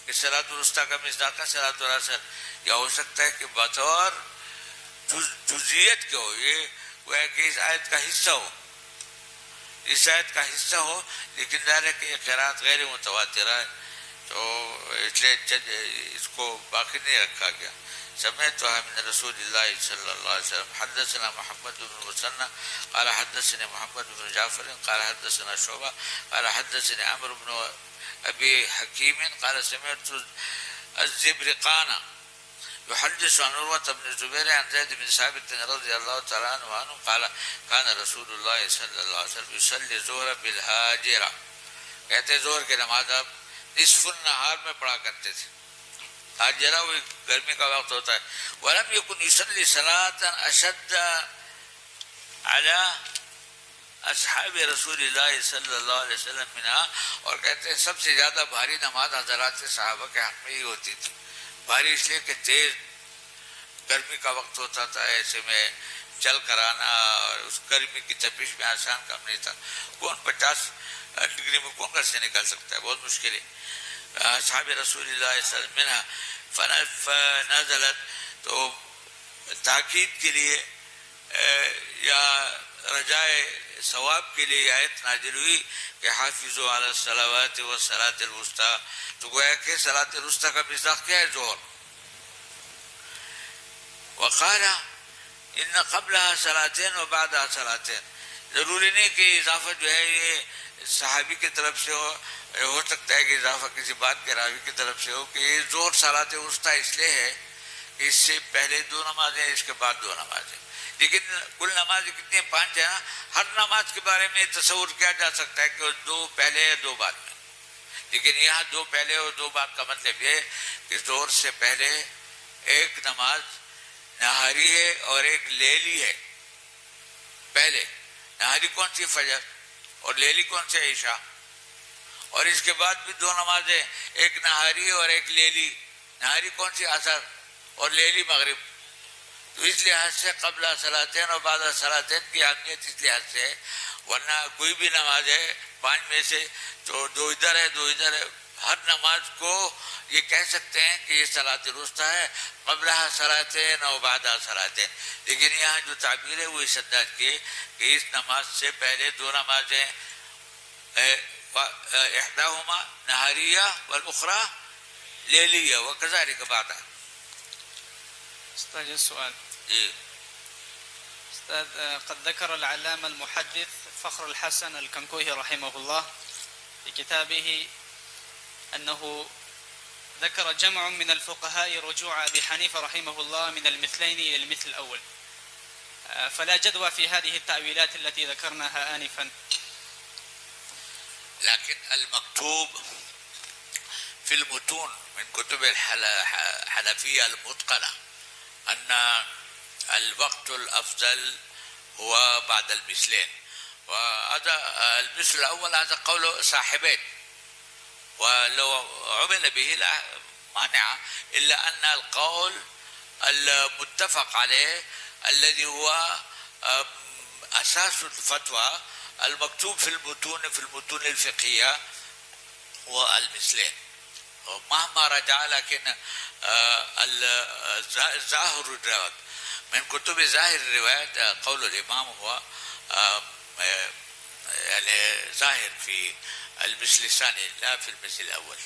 Speaker 1: کہ صلاۃ الوسطی کا مصداق ہے صلاۃ العصر، یا ہو سکتا ہے کہ بطور جزئیت کے ہو، یہ گویا کہ اس آیت کا حصہ ہو، اس آیت کا حصہ ہو، لیکن ظاہر ہے کہ یہ قرات غیر متواترہ ہے تو اس لیے اس کو باقی نہیں رکھا گیا۔ سمعتها من رسول الله صلى الله عليه وسلم. حدثنا محمد بن المثنى قال حدثني محمد بن جعفر قال حدثنا شعبة قال حدثني عمرو بن أبي حكيم قال سمعت الزبرقان يحدث عن عروة بن الزبير عن زيد بن ثابت رضي الله تعالى عنه قال كان رسول الله صلى الله عليه وسلم يصلي الظهر بالهاجرة. کہتے ظہر کی نماز آپ نصف النہار میں پڑھا کرتے تھے. حاجرہ وہ گرمی کا وقت ہوتا ہے. ولم يكن يصلي صلاة أشد على اصحاب رسول اللہ صلی اللہ علیہ وسلم منها. اور کہتے ہیں سب سے زیادہ بھاری نماز حضرات صحابہ کے حق میں ہی ہوتی تھی. بھاری اس لیے کہ تیز گرمی کا وقت ہوتا تھا, ایسے میں چل کر آنا اور اس گرمی کی تپش میں آسان کام نہیں تھا. کون 50 ڈگری میں کون گھر سے نکل سکتا ہے, بہت مشکل ہے. صحابہ رسول اللہ صلی اللہ علیہ وسلم فنزلت, تو تاکید کے لیے یا رجائے ثواب کے لیے آیت نازل ہوئی کہ حافظوا علی الصلوات والصلاۃ الوسطی. تو گویا کہ صلاۃ الوسطی کا مصداق کیا ہے؟ ظہر. وقال ان قبلها صلاتین وبعدها صلاتین. ضروری نہیں کہ اضافہ جو ہے یہ صحابی کی طرف سے ہو سکتا ہے کہ اضافہ کسی بات کے راوی کی طرف سے ہو کہ یہ ظہر صلاۃ وسطی اس لیے ہے کہ اس سے پہلے 2 نمازیں, اس کے بعد 2 نمازیں. لیکن کل نمازیں کتنی ہیں؟ 5 ہیں نا. ہر نماز کے بارے میں تصور کیا جا سکتا ہے کہ 2 پہلے 2 بعد میں. لیکن یہاں 2 پہلے اور 2 بعد کا مطلب یہ کہ ظہر سے پہلے ایک نماز نہاری ہے اور ایک لیلی ہے. پہلے نہاری کون سی؟ فجر. اور لیلی کون سی؟ عشاء. اور اس کے بعد بھی 2 نمازیں, ایک نہاری اور ایک لیلی. نہاری کون سی؟ عصر. اور لیلی مغرب. تو اس لحاظ سے قبل صلاتین اور بعد صلاتین کی اہمیت اس لحاظ سے ہے. ورنہ کوئی بھی نماز ہے 5 میں سے تو 2 ادھر ہے 2 ادھر ہے. ہر نماز کو یہ کہہ سکتے ہیں کہ یہ صلاۃ الوسطی ہے, قبلہ صلاتین اور بعد صلاتین. لیکن یہاں جو تعبیر ہے وہ اس انداز کی کہ اس نماز سے پہلے 2 نمازیں احداہما نہاریہ والاخری لیلیہ وکذالک بعد.
Speaker 2: استاذ السؤال.
Speaker 1: جی.
Speaker 2: استاذ قد ذكر العلامة المحدث فخر الحسن الكنكوهي رحمه الله في كتابه أنه ذكر جمع من الفقهاء رجوع أبي حنيفة رحمه الله من المثلين إلى المثل الأول, فلا جدوى في هذه التأويلات التي ذكرناها آنفا.
Speaker 1: لكن المكتوب في المتون من كتب الحنفية المتقنة أن الوقت الأفضل هو بعد المثلين, وهذا المثل الأول هذا قول صاحبين, ولو عمل به لا مانع, إلا أن القول المتفق عليه الذي هو أساس الفتوى المكتوب في المتون الفقهية هو المثلين. مهما رجع لكن ظاهر الروايات من كتب ظاهر الروايات قول الإمام هو يعني ظاهر في المثل الثاني لا في المثل الأول.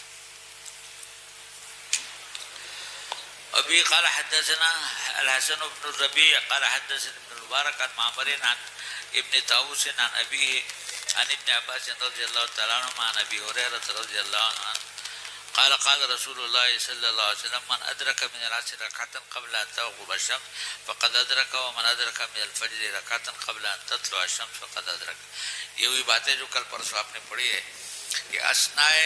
Speaker 1: أبي قال حدثنا الحسن بن الربيع قال حدثنا ابن المبارك عن معمر عن ابن طاووس عن أبيه عن ابن عباس رضي الله تعالى عنهما عن أبي هريرة رضي الله عنه قال قال رسول الله صلى الله عليه وسلم من أدرك من العصر ركعة قبل أن تغرب الشمس فقد أدرك ومن أدرك من الفجر ركعة قبل أن تطلع الشمس فقد أدرك. یہ وہی باتیں جو کل پرسوں آپ نے پڑھی ہے کہ اثناء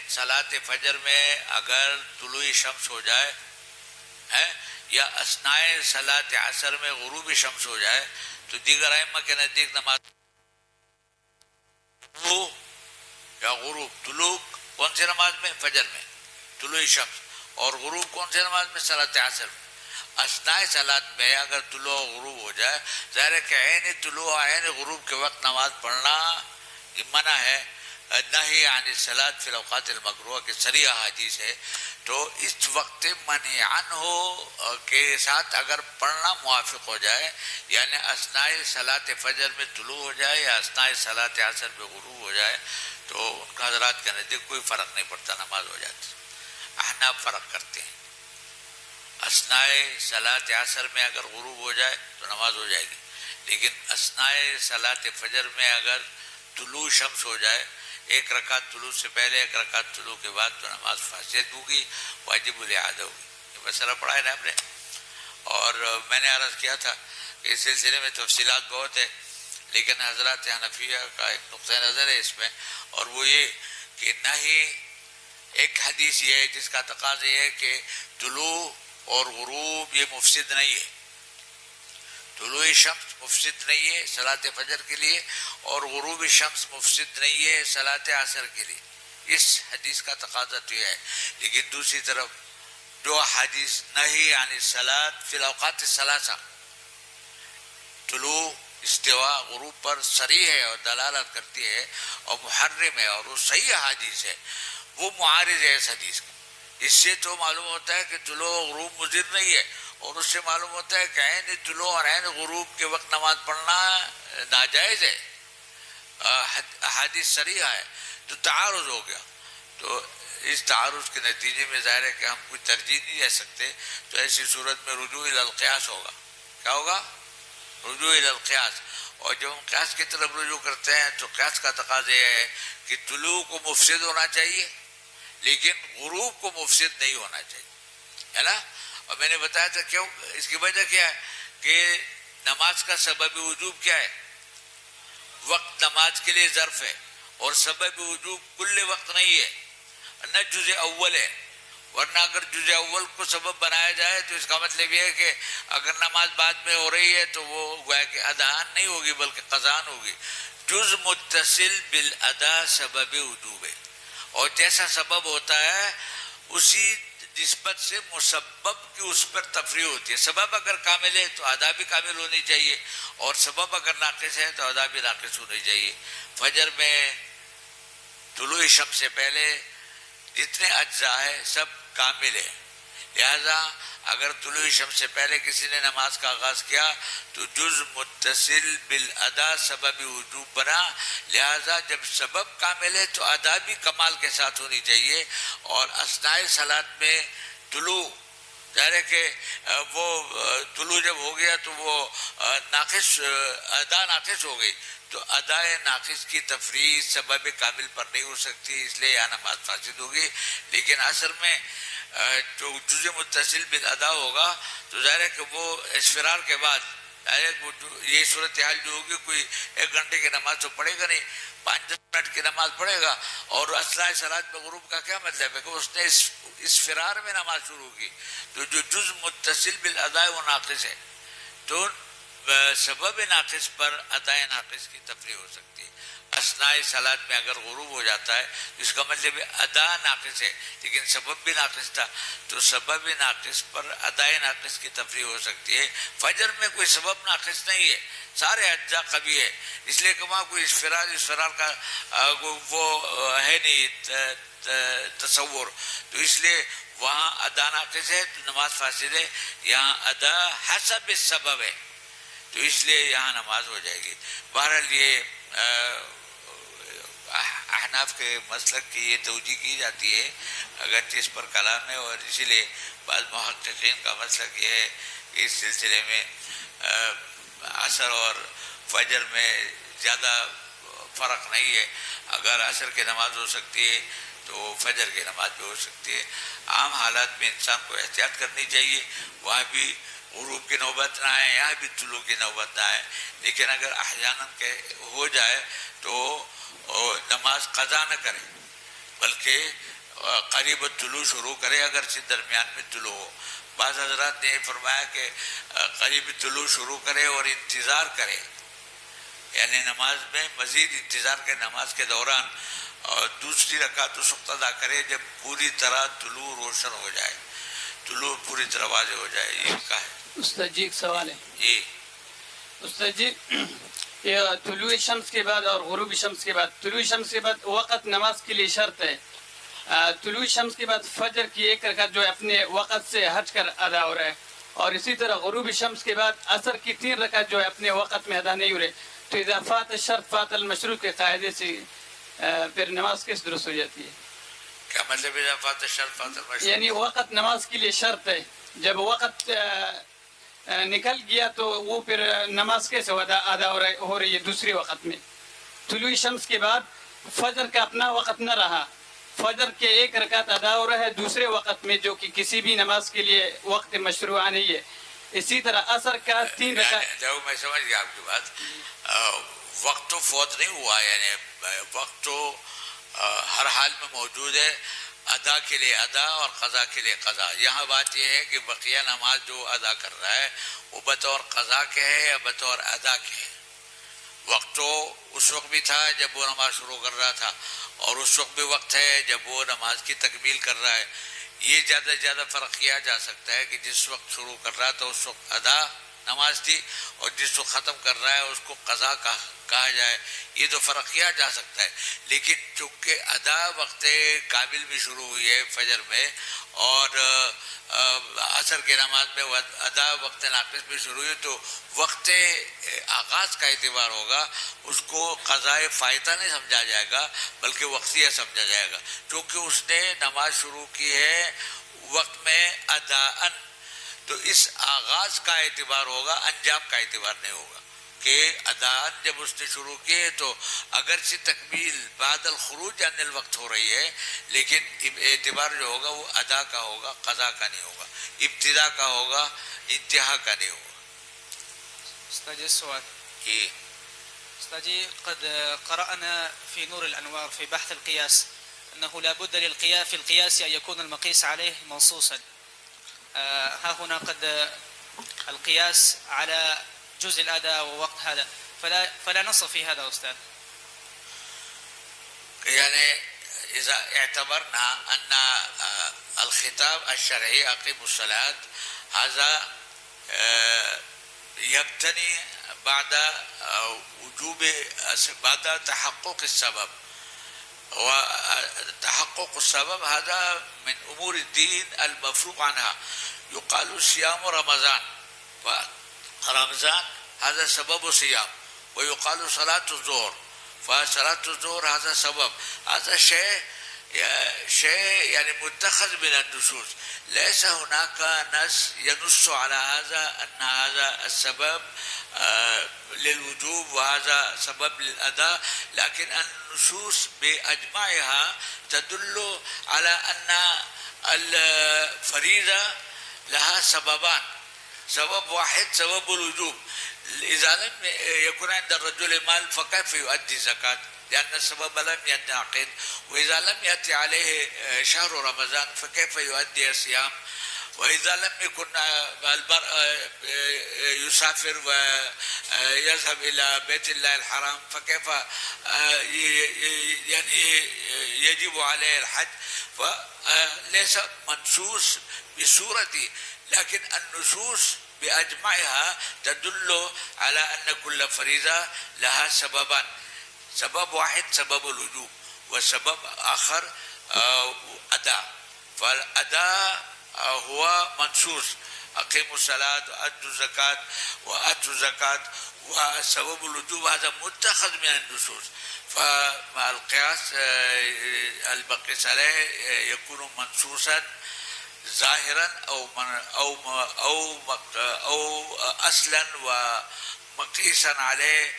Speaker 1: صلاۃ فجر میں اگر طلوع شمس ہو جائے یا اثناء صلاۃ عصر میں غروب شمس ہو جائے تو دیگر ائمہ کے نزدیک نماز طلوع یا غروب. طلوع کون سی نماز میں؟ فجر میں طلوع شمس. اور غروب کون سی نماز میں؟ صلاۃ عصر میں. اثناء صلاۃ میں اگر طلوع و غروب ہو جائے, ظاہر ہے کہ عین طلوع عین غروب کے وقت نماز پڑھنا منع ہے. نہی عن الصلاۃ فی الاوقات المکروہ کے صریح حدیث ہے. تو اس وقت منعن ہو کے ساتھ اگر پڑھنا موافق ہو جائے, یعنی اثناء صلاۃ فجر میں طلوع ہو جائے یا اثناء صلاۃ عصر میں غروب ہو جائے, تو ان کا حضرات کے نزدیک کوئی فرق نہیں پڑتا, نماز ہو جاتی. احناف فرق کرتے ہیں. اثناء صلاۃ عصر میں اگر غروب ہو جائے تو نماز ہو جائے گی، لیکن اثناء صلاۃ فجر میں اگر طلوع شمس ہو جائے، ایک رکعت طلوع سے پہلے ایک رکعت طلوع کے بعد، تو نماز فاسد ہوگی، واجب الاعادہ ہوگی۔ یہ مسئلہ پڑھا ہے نا آپ نے، اور میں نے عرض کیا تھا کہ اس سلسلے میں تفصیلات بہت ہے، لیکن حضرات حنفیہ کا ایک نقطہ نظر ہے اس میں، اور وہ یہ کہ نہ ہی ایک حدیث یہ ہے جس کا تقاضا یہ ہے کہ طلوع اور غروب یہ مفسد نہیں ہے، طلوع شمس مفسد نہیں ہے صلاۃ فجر کے لیے، اور غروب شمس مفسد نہیں ہے صلاۃ عصر کے لیے، اس حدیث کا تقاضا تو یہ ہے۔ لیکن دوسری طرف جو حدیث نہی عن الصلاۃ فی الاوقات الثلاثہ، طلوع استوا غروب پر صریح ہے اور دلالت کرتی ہے اور محرم ہے، اور وہ صحیح حدیث ہے، وہ معارض ہے اس حدیث کا۔ اس سے تو معلوم ہوتا ہے کہ طلوع و غروب مضر نہیں ہے، اور اس سے معلوم ہوتا ہے کہ عین طلوع اور عین غروب کے وقت نماز پڑھنا ناجائز ہے، احادیث صریحہ ہے، تو تعارض ہو گیا۔ تو اس تعارض کے نتیجے میں ظاہر ہے کہ ہم کوئی ترجیح نہیں دے سکتے، تو ایسی صورت میں رجوع الی القیاس ہوگا۔ کیا ہوگا؟ رجوع الی القیاس۔ اور جب ہم قیاس کی طرف رجوع کرتے ہیں تو قیاس کا تقاضا یہ ہے کہ طلوع کو مفسد ہونا چاہیے لیکن غروب کو مفسد نہیں ہونا چاہیے، ہے نا۔ اور میں نے بتایا تھا کیوں، اس کی وجہ کیا ہے کہ نماز کا سبب وجوب کیا ہے؟ وقت نماز کے لیے ظرف ہے، اور سبب وجوب کل وقت نہیں ہے، نہ جز اول ہے، ورنہ اگر جز اول کو سبب بنایا جائے تو اس کا مطلب یہ ہے کہ اگر نماز بعد میں ہو رہی ہے تو وہ گویا کہ ادان نہیں ہوگی بلکہ قضان ہوگی۔ جز متصل بالادا سبب وجوب ہے، اور جیسا سبب ہوتا ہے اسی نسبت سے مسبب کی اس پر تفریع ہوتی ہے۔ سبب اگر کامل ہے تو ادا بھی کامل ہونی چاہیے، اور سبب اگر ناقص ہے تو ادا بھی ناقص ہونی چاہیے۔ فجر میں طلوع شمس سے پہلے جتنے اجزاء ہے سب کامل ہے، لہذا اگر طلوع شمس سے پہلے کسی نے نماز کا آغاز کیا تو جز متصل بالادا سبب وجوب بنا، لہذا جب سبب کامل ہے تو ادا بھی کمال کے ساتھ ہونی چاہیے۔ اور اثناء صلاۃ میں طلوع، ظاہر ہے کہ وہ طلوع جب ہو گیا تو وہ ناقص، ادا ناقص ہو گئی، تو ادائے ناقص کی تفریع سبب کامل پر نہیں ہو سکتی، اس لیے یہاں نماز فاسد ہوگی۔ لیکن اصل میں جو جزء متصل بالادا ہوگا تو ظاہر ہے کہ وہ اسفرار کے بعد یہ صورتحال جو ہوگی، کوئی 1 گھنٹے کی نماز تو پڑھے گا نہیں، 5-10 منٹ کی نماز پڑھے گا، اور اثناء صلاۃ میں غروب کا کیا مطلب ہے کہ اس نے اسفرار میں نماز شروع کی، تو جو جز متصل بالادا وہ ناقص ہے، تو سبب ناقص پر ادائے ناقص کی تفریع ہو سکتی ہے۔ اثناء صلاۃ میں اگر غروب ہو جاتا ہے اس کا مطلب ادا ناقص ہے لیکن سبب بھی ناقص تھا، تو سبب ناقص پر ادائے ناقص کی تفریع ہو سکتی ہے۔ فجر میں کوئی سبب ناقص نہیں ہے، سارے اجزاء قوی ہے، اس لیے کہ وہاں کوئی اسفرار کا وہ ہے نہیں تصور، تو اس لیے وہاں ادا ناقص ہے تو نماز فاسد ہے۔ یہاں ادا حسب السبب ہے، تو اس لیے یہاں نماز ہو جائے گی۔ بہرحال یہ احناف کے مسلک کی یہ توجیہ کی جاتی ہے، اگرچہ اس پر کلام ہے، اور اسی لیے بعض محققین کا مسلک یہ ہے کہ اس سلسلے میں عصر اور فجر میں زیادہ فرق نہیں ہے، اگر عصر کی نماز ہو سکتی ہے تو فجر کی نماز بھی ہو سکتی ہے۔ عام حالات میں انسان کو احتیاط کرنی چاہیے، وہاں بھی غروب کی نوبت نہ آئے، یہاں بھی طلوع کی نوبت نہ آئے، لیکن اگر احیاناً ہو جائے تو نماز قضا نہ کرے بلکہ قریب طلوع شروع کرے اگرچہ درمیان میں طلوع ہو۔ بعض حضرات نے فرمایا کہ قریب طلوع شروع کرے اور انتظار کرے، یعنی نماز میں مزید انتظار کرے، نماز کے دوران، اور دوسری رکعت اس وقت ادا کرے جب پوری طرح طلوع روشن ہو جائے، طلوع پوری طرح واضح ہو جائے۔ یہ کا ہے
Speaker 3: استاد جی ایک سوال ہے
Speaker 1: جی
Speaker 3: استاد جی، یہ طلوع شمس کے بعد اور غروب شمس کے بعد، طلوع شمس کے بعد وقت نماز کے لیے شرط ہے، طلوع شمس کے بعد فجر کی 1 رکعت جو ہے اپنے وقت سے ہٹ کر ادا ہو رہا ہے، اور اسی طرح غروب شمس کے بعد عصر کی 3 رکعت جو ہے اپنے وقت میں ادا نہیں ہو رہے، تو اذا فات الشرط فات المشروط کے قاعدے سے پھر نماز کس درست ہو جاتی ہے؟
Speaker 1: کیا مطلب ہے فات الشرط فات المشروط؟
Speaker 3: یعنی وقت نماز کے لیے شرط ہے جب وقت نکل گیا تو وہ پھر نماز کیسے ادا ہو رہی ہے دوسری وقت میں؟ طلوع شمس کے بعد فجر کا اپنا وقت نہ رہا، فجر کے ایک رکعت ادا ہو رہا ہے دوسرے وقت میں جو کہ کسی بھی نماز کے لیے وقت مشروع نہیں ہے. اسی طرح عصر کا 3 رکعت.
Speaker 1: دیکھو میں سمجھ گیا آپ کی بات. وقت تو فوت نہیں ہوا، یعنی وقت تو ہر حال میں موجود ہے. ادا کے لیے ادا اور قضا کے لیے قضا. یہاں بات یہ ہے کہ بقیہ نماز جو ادا کر رہا ہے وہ بطور قضا کے ہے یا بطور ادا کے ہے. وقت تو اس وقت بھی تھا جب وہ نماز شروع کر رہا تھا، اور اس وقت بھی وقت ہے جب وہ نماز کی تکمیل کر رہا ہے. یہ زیادہ سے زیادہ فرق کیا جا سکتا ہے کہ جس وقت شروع کر رہا تھا اس وقت ادا نماز تھی، اور جس وقت ختم کر رہا ہے اس کو قضا کہا جائے. یہ تو فرق کیا جا سکتا ہے. لیکن چونکہ ادا وقت کامل بھی شروع ہوئی ہے فجر میں، اور عصر کی نماز میں ادا وقت ناقص بھی شروع ہوئی، تو وقت آغاز کا اعتبار ہوگا. اس کو قضائے فائتہ نہیں سمجھا جائے گا بلکہ وقتیہ سمجھا جائے گا، کیونکہ اس نے نماز شروع کی ہے وقت میں اداءً. تو اس آغاز کا اعتبار ہوگا، انجام کا اعتبار نہیں ہوگا. کہ اداءً جب اس نے شروع کیے تو اگرچہ تکمیل بعد الخروج عن الوقت ہو رہی ہے، لیکن اعتبار جو ہوگا وہ ادا کا ہوگا، قضا کا نہیں ہوگا. ابتدا کا ہوگا، انتہا کا نہیں ہوگا.
Speaker 2: أستاذ السؤال.
Speaker 1: یہ
Speaker 2: أستاذي قد قرأنا في نور الأنوار في بحث القياس أنه لا بد في القياس أن يكون المقيس عليه منصوصا. ها هنا قد القياس على جزء الأداء ووقت هذا، فلا نص في هذا أستاذ.
Speaker 1: يعني إذا اعتبرنا أن الخطاب الشرعي أقيم الصلاة هذا يبتني بعد بعد تحقق السبب، وتحقق السبب هذا من أمور الدين المفروغ عنها. يقال صيام رمضان، فرمضان هذا سبب صيام. ويقال صلاة الظهر، فصلاة الظهر هذا سبب. هذا شيء يعني متخذ من النصوص. ليس هناك نص ينص على هذا أن هذا السبب للوجوب وهذا سبب للأداء، لكن النصوص بأجمعها تدل على أن الفريضة لها سببان. سبب واحد سبب الوجوب. إذا لم يكن عند الرجل مال فكيف يؤدي الزكاة؟ لأن السبب لم ينعقد. وإذا لم يأتي عليه شهر رمضان فكيف يؤدي الصيام؟ وإذا لم يكن المرء يسافر ويذهب إلى بيت الله الحرام فكيف يعني يجب عليه الحج؟ فليس منصوص بصورته، لكن النصوص بأجمعها تدل على أن كل فريضة لها سببان. سبب واحد سبب الوجوب، وسبب آخر أداء. فالأداء هو منصوص، أقيموا الصلاة وأدوا الزكاة وآتوا الزكاة. وسبب الوجوب هذا متخذ من النصوص. فمع القياس المقيس عليه يكون منصوصا ظاهرا أو أصلا ومقيسا عليه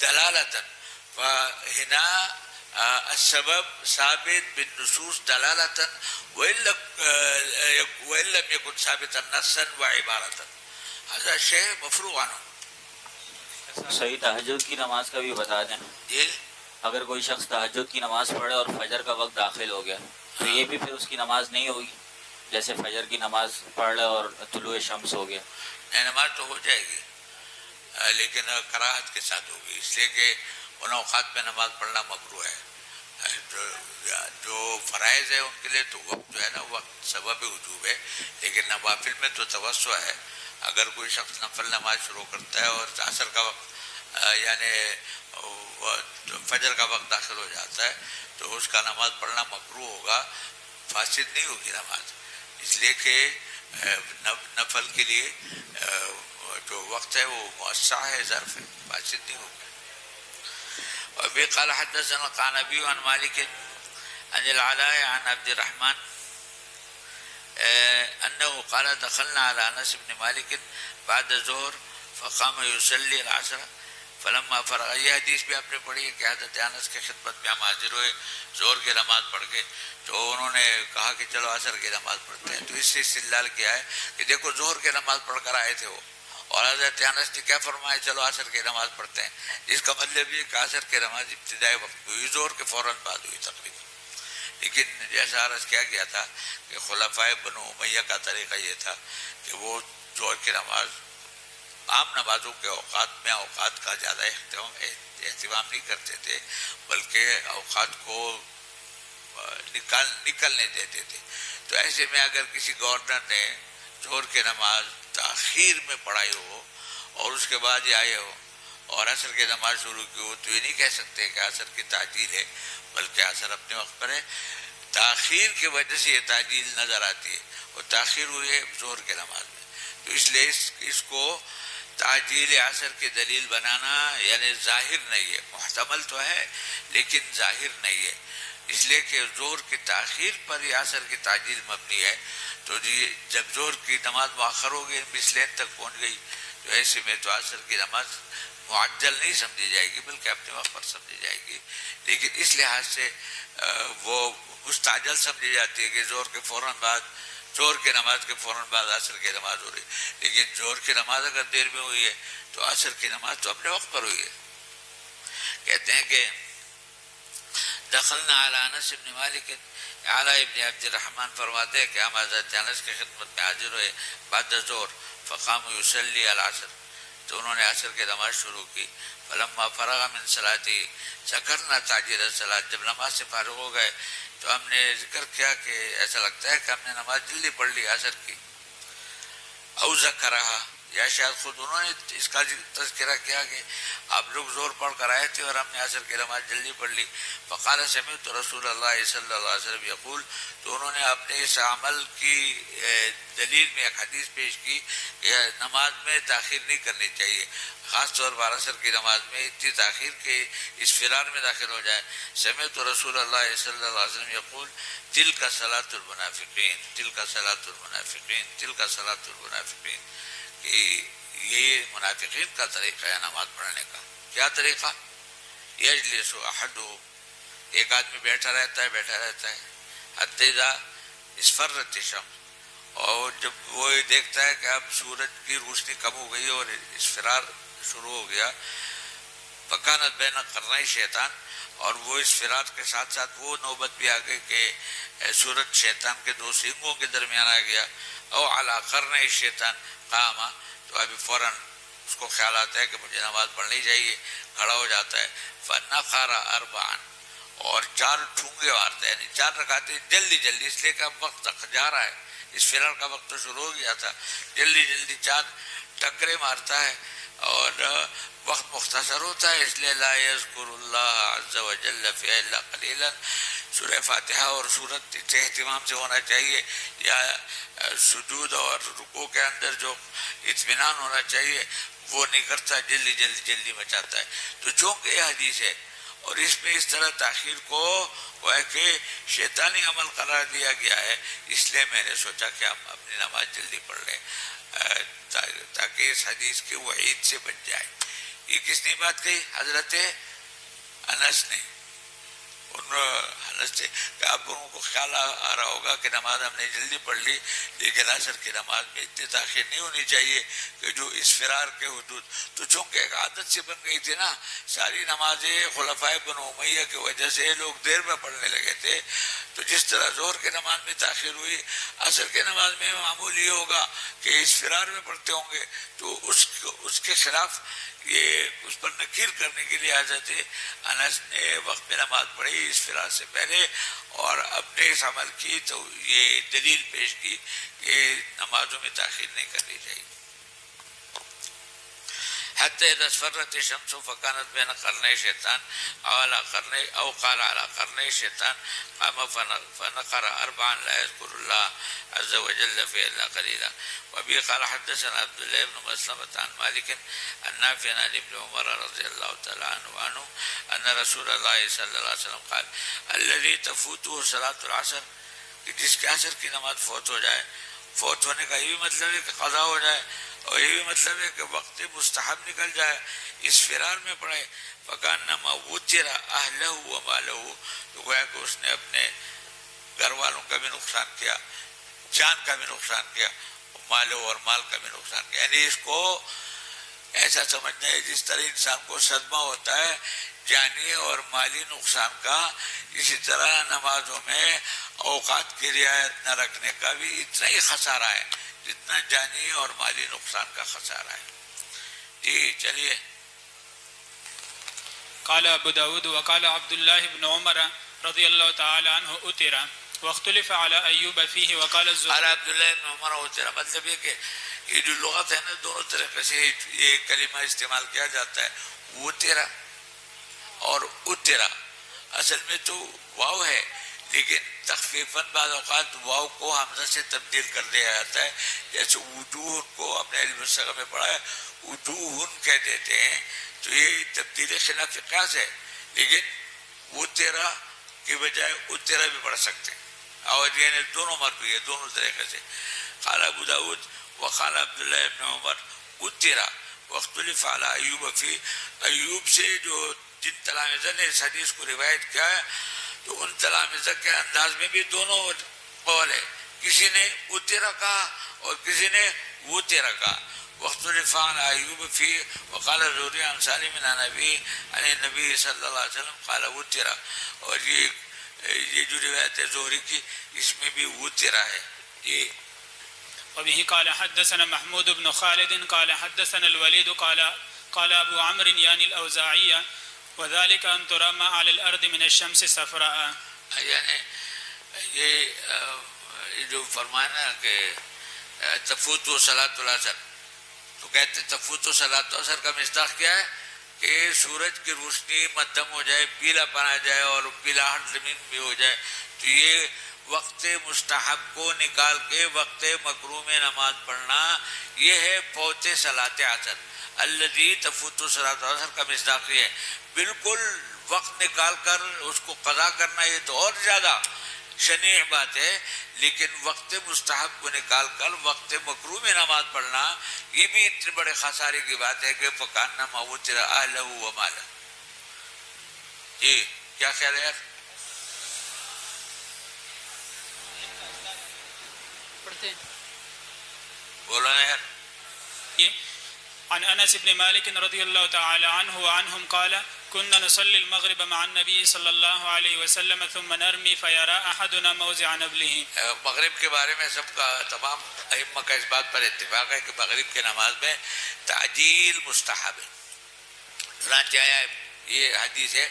Speaker 1: دلالة. فهنا السبب ثابت بالنصوص دلالة، وإن لم يكن ثابتا نصا وعبارة. هذا شيء مفروغ عنه.
Speaker 4: صحیح تہجد کی نماز کا بھی بتا دیں. اگر کوئی شخص تہجد کی نماز پڑھے اور فجر کا وقت داخل ہو گیا تو یہ بھی پھر اس کی نماز نہیں ہوگی؟ جیسے فجر کی نماز پڑھ لے اور طلوع شمس ہو گیا.
Speaker 1: نماز تو ہو جائے گی، لیکن کراہت کے ساتھ ہوگی، اس لیے کہ ان اوقات میں نماز پڑھنا مکروہ ہے. جو فرائض ہے ان کے لیے تو وقت جو ہے نا وقت سبب وجوب ہے، لیکن نوافل میں تو توسع ہے. اگر کوئی شخص نفل نماز شروع کرتا ہے اور عصر کا وقت یعنی فجر کا وقت داخل ہو جاتا ہے تو اس کا نماز پڑھنا مکروہ ہوگا، فاسد نہیں ہوگی نماز. اس لیے کہ نفل کے لیے جو وقت ہے وہ موسع ہے، ظرف ہے، فاسد نہیں ہوگا. وابي قال حدثنا القعنبي عن مالك عن العلاء عن عبد الرحمن انه قال دخلنا على انس بن مالك بعد الظهر فقام يصلي العصر فلما فرغ. یہ حدیث بھی آپ نے پڑھی ہے کہ حضرت انس کے خدمت میں ہم حاضر ہوئے ظہر کی نماز پڑھ کے، تو انہوں نے کہا کہ چلو عصر کی نماز پڑھتے ہیں. تو اس سے استدلال کیا ہے کہ دیکھو ظہر کی نماز پڑھ کر آئے تھے وہ، اور حضرت انس نے کیا فرمایا، چلو عصر کی نماز پڑھتے ہیں. اس کا مطلب یہ کہ عصر کی نماز ابتدائی وقت ہوئی، ظہر کے فوراً بعد ہوئی تقریباً. لیکن جیسا عرض کیا گیا تھا کہ خلفائے بنو امیہ کا طریقہ یہ تھا کہ وہ ظہر کی نماز عام نمازوں کے اوقات میں اوقات کا زیادہ اہتمام نہیں کرتے تھے، بلکہ اوقات کو نکلنے دیتے تھے. تو ایسے میں اگر کسی گورنر نے ظہر کی نماز تاخیر میں پڑھائی ہو اور اس کے بعد یہ آئے ہو اور عصر کی نماز شروع کی ہو، تو یہ نہیں کہہ سکتے کہ عصر کی تعجیل ہے، بلکہ عصر اپنے وقت پر ہے. تاخیر کی وجہ سے یہ تعجیل نظر آتی ہے، اور تاخیر ہوئی ہے ظہر کی نماز میں. تو اس لیے اس کو تعجیل عصر کی دلیل بنانا یعنی ظاہر نہیں ہے، محتمل تو ہے لیکن ظاہر نہیں ہے، اس لیے کہ ظہر کی تاخیر پر یہ عصر کی تعجیل مبنی ہے. تو جب ظہر کی نماز مؤخر ہو گئی، مثلین تک پہنچ گئی، تو ایسے میں تو عصر کی نماز معجل نہیں سمجھی جائے گی بلکہ اپنے وقت پر سمجھی جائے گی. لیکن اس لحاظ سے وہ مستعجل سمجھی جاتی ہے کہ ظہر کے فوراً بعد، ظہر کی نماز کے فوراً بعد عصر کی نماز ہو رہی. لیکن ظہر کی نماز اگر دیر میں ہوئی ہے تو عصر کی نماز تو اپنے وقت پر ہوئی ہے. کہتے ہیں کہ دخلنا علی انس بن مالک، اعلیٰ ابن عبد الرحمن فرماتے ہیں کہ ہم حضرت انس کی خدمت میں حاضر ہوئے بعد ظہر فقام یصلی العصر، تو انہوں نے عصر کی نماز شروع کی. فلما فرغ من صلاتی ذکرنا تعجیل الصلاۃ، جب نماز سے فارغ ہو گئے تو ہم نے ذکر کیا کہ ایسا لگتا ہے کہ ہم نے نماز جلدی پڑھ لی عصر کی. او ذکرہا، یا شاید خود انہوں نے اس کا تذکرہ کیا کہ آپ لوگ زور پڑھ کر آئے تھے اور ہم نے عصر کی نماز جلدی پڑھ لی. فقال سمعت رسول اللہ صلی اللہ علیہ وسلم یقول، تو انہوں نے اپنے اس عمل کی دلیل میں ایک حدیث پیش کی کہ نماز میں تاخیر نہیں کرنی چاہیے، خاص طور پر عصر کی نماز میں اتنی تاخیر کہ اس فرار میں داخل ہو جائے. سمعت رسول اللہ صلی اللہ علیہ وسلم یقول تلک صلاۃ المنافقین، تلک صلاۃ المنافقین، تلک صلاۃ المنافقین، کہ یہ منافقین کا طریقہ ہے نماز پڑھنے کا. کیا طریقہ؟ یجلس احدہم، ایک آدمی بیٹھا رہتا ہے حتی اذا اصفرت الشمس، اور جب وہ دیکھتا ہے کہ اب سورج کی روشنی کم ہو گئی اور اصفرار شروع ہو گیا، فکانت بین قرنی شیطان، اور وہ اصفرار کے ساتھ ساتھ وہ نوبت بھی آ گئی کہ سورج شیطان کے دو سینگوں کے درمیان آ گیا. او علی قرنی شیطان قاما، تو ابھی فوراً اس کو خیال آتا ہے کہ مجھے نماز پڑھنی چاہیے، کھڑا ہو جاتا ہے. فنقر اربعا، اور 4 ٹھونگے مارتا ہے، یعنی 4 رکعتیں جلدی جلدی، اس لیے کہ اب وقت تک جا رہا ہے، اس فرار کا وقت تو شروع ہو گیا تھا، جلدی جلدی 4 ٹکرے مارتا ہے اور وقت مختصر ہوتا ہے، اس لیے لا یذکر اللہ عز وجل فی الا قلیلا. سورہ فاتحہ اور سورت سے اہتمام سے ہونا چاہیے، یا سجود اور رکوع کے اندر جو اطمینان ہونا چاہیے وہ نہیں کرتا، جلدی جلدی جلدی مچاتا ہے. تو چونکہ یہ حدیث ہے اور اس میں اس طرح تاخیر کو ہے کہ شیطانی عمل قرار دیا گیا ہے، اس لیے میں نے سوچا کہ ہم اپنی نماز جلدی پڑھ لیں تاکہ اس حدیث کے وعید سے بچ جائے. یہ کس نے بات کہی؟ حضرت انس نے. انس سے کہ آپ لوگوں کو خیال آ رہا ہوگا کہ نماز ہم نے جلدی پڑھ لی، لیکن عصر کی نماز میں اتنی تاخیر نہیں ہونی چاہیے کہ جو اس فرار کے حدود. تو چونکہ ایک عادت سے بن گئی تھی نا، ساری نمازیں خلفائے بنو امیہ کی وجہ سے لوگ دیر میں پڑھنے لگے تھے. تو جس طرح ظہر کی نماز میں تاخیر ہوئی، عصر کی نماز میں معمول یہ ہوگا کہ اس فرار میں پڑھتے ہوں گے. تو اس کے خلاف یہ اس پر نکیر کرنے کے لیے حضرت انس نے وقت میں نماز پڑھی اس فرار سے پہلے، اور اپنے اس عمل کی تو یہ دلیل پیش کی کہ نمازوں میں تاخیر نہیں کرنی چاہیے. حتی اذا اصفرت الشمس فكانت بين قرني شیطان او قال على قرني شیطان قام فنقر 4 لا يذكر الله عز وجل في الا قليلا. وبه قال حدثنا عبد الله بن مسلمة عن مالك عن نافع عن ابن عمر رضي الله تعالى عنه ان رسول الله صلى الله عليه وسلم قال الذي تفوته صلاة العصر کہ جس کے عصر کی نماز فوت ہو جائے، فوت ہونے کا یہ بھی مطلب ہے کہ قضا ہو جائے، اور یہ بھی مطلب ہے کہ وقت مستحب نکل جائے، اس فرار میں پڑے، فکانما وتر اہلہ و مالہ، تو گویا کہ اس نے اپنے گھر والوں کا بھی نقصان کیا، جان کا بھی نقصان کیا، مال اور مال کا بھی نقصان کیا. یعنی اس کو ایسا سمجھنا ہے جس طرح انسان کو صدمہ ہوتا ہے جانی اور مالی نقصان کا، اسی طرح نمازوں میں اوقات کی رعایت نہ رکھنے کا بھی اتنا ہی خسارہ ہے جتنا جانی اور مالی نقصان کا خسارہ ہے. جی چلیے.
Speaker 5: قال ابو داود وقال عبد الله بن عمر رضی اللہ تعالی عنہ اترا واختلف على ایوب فيه وقال الزهري.
Speaker 1: عبداللہ بن عمر اترا مطلب یہ کہ یہ جو لغت ہے نا دونوں طریقے سے یہ کلمہ استعمال کیا جاتا ہے، اترا اور اترا. اصل میں تو واو ہے لیکن تخفیفاً بعض اوقات واو کو حمزہ سے تبدیل کر دیا جاتا ہے، جیسے وجوہ کو اپنے علم الصغر میں پڑھا ہے وجوہن کہہ دیتے ہیں، تو یہ تبدیل خلاف قیاس ہے، لیکن اترا کی بجائے اترا بھی پڑھ سکتے ہیں، اور یعنی دونوں مربی ہے دونوں طریقے سے. قال ابو داود وقال عبداللہ بن عمر اترا واختلف على ایوب فی. ایوب سے جو جن تلامذہ نے اس حدیث کو روایت کیا ہے تو ان تلامذہ کے انداز میں بھی دونوں قول ہے، کسی نے اترا کہا اور کسی نے وترا کہا. واختلف عن ایوب فی وقال الزہری عن سالم عن ابی عن النبی صلی اللہ علیہ وسلم قال وترا. اور یہ جو روایت ہے زہری کی اس میں بھی وترا ہے. یہ
Speaker 5: وبه قال حدثنا محمود بن خالد قال حدثنا الوليد قال ابو عمرو يعني الاوزاعي وذلك ان ترمى على الارض من الشمس صفراء.
Speaker 1: یعنی یہ جو فرمانا کہ تفوت صلاۃ العصر، تو کہتے تفوت صلاۃ العصر کا مصداق کیا ہے کہ سورج کی روشنی مدھم ہو جائے، پیلا پن آ جائے اور پیلاہٹ زمین بھی ہو جائے، تو یہ وقت مستحب کو نکال کے وقت مکروہ میں نماز پڑھنا، یہ ہے فوت صلاۃ عصر. الذی تفوت صلاۃ العصر کا مصداق یہ ہے. بالکل وقت نکال کر اس کو قضا کرنا یہ تو اور زیادہ شنیع بات ہے، لیکن وقت مستحب کو نکال کر وقت مکروہ میں نماز پڑھنا یہ بھی اتنے بڑے خسارے کی بات ہے کہ فکانما وتر اہلہ و مالہ. جی کیا خیال ہے یار؟ بولو نا یار.
Speaker 5: عن انس بن مالك رضي الله تعالى عنه وعنهم قال كنا نصلي المغرب مع النبي صلى الله عليه وسلم ثم نرمي فيرى احدنا موضع نبله.
Speaker 1: مغرب کے بارے میں سب کا تمام ائمہ کا اس بات پر اتفاق ہے کہ مغرب کی نماز میں تعجیل مستحب ہے. چنانچہ یہ حدیث ہے،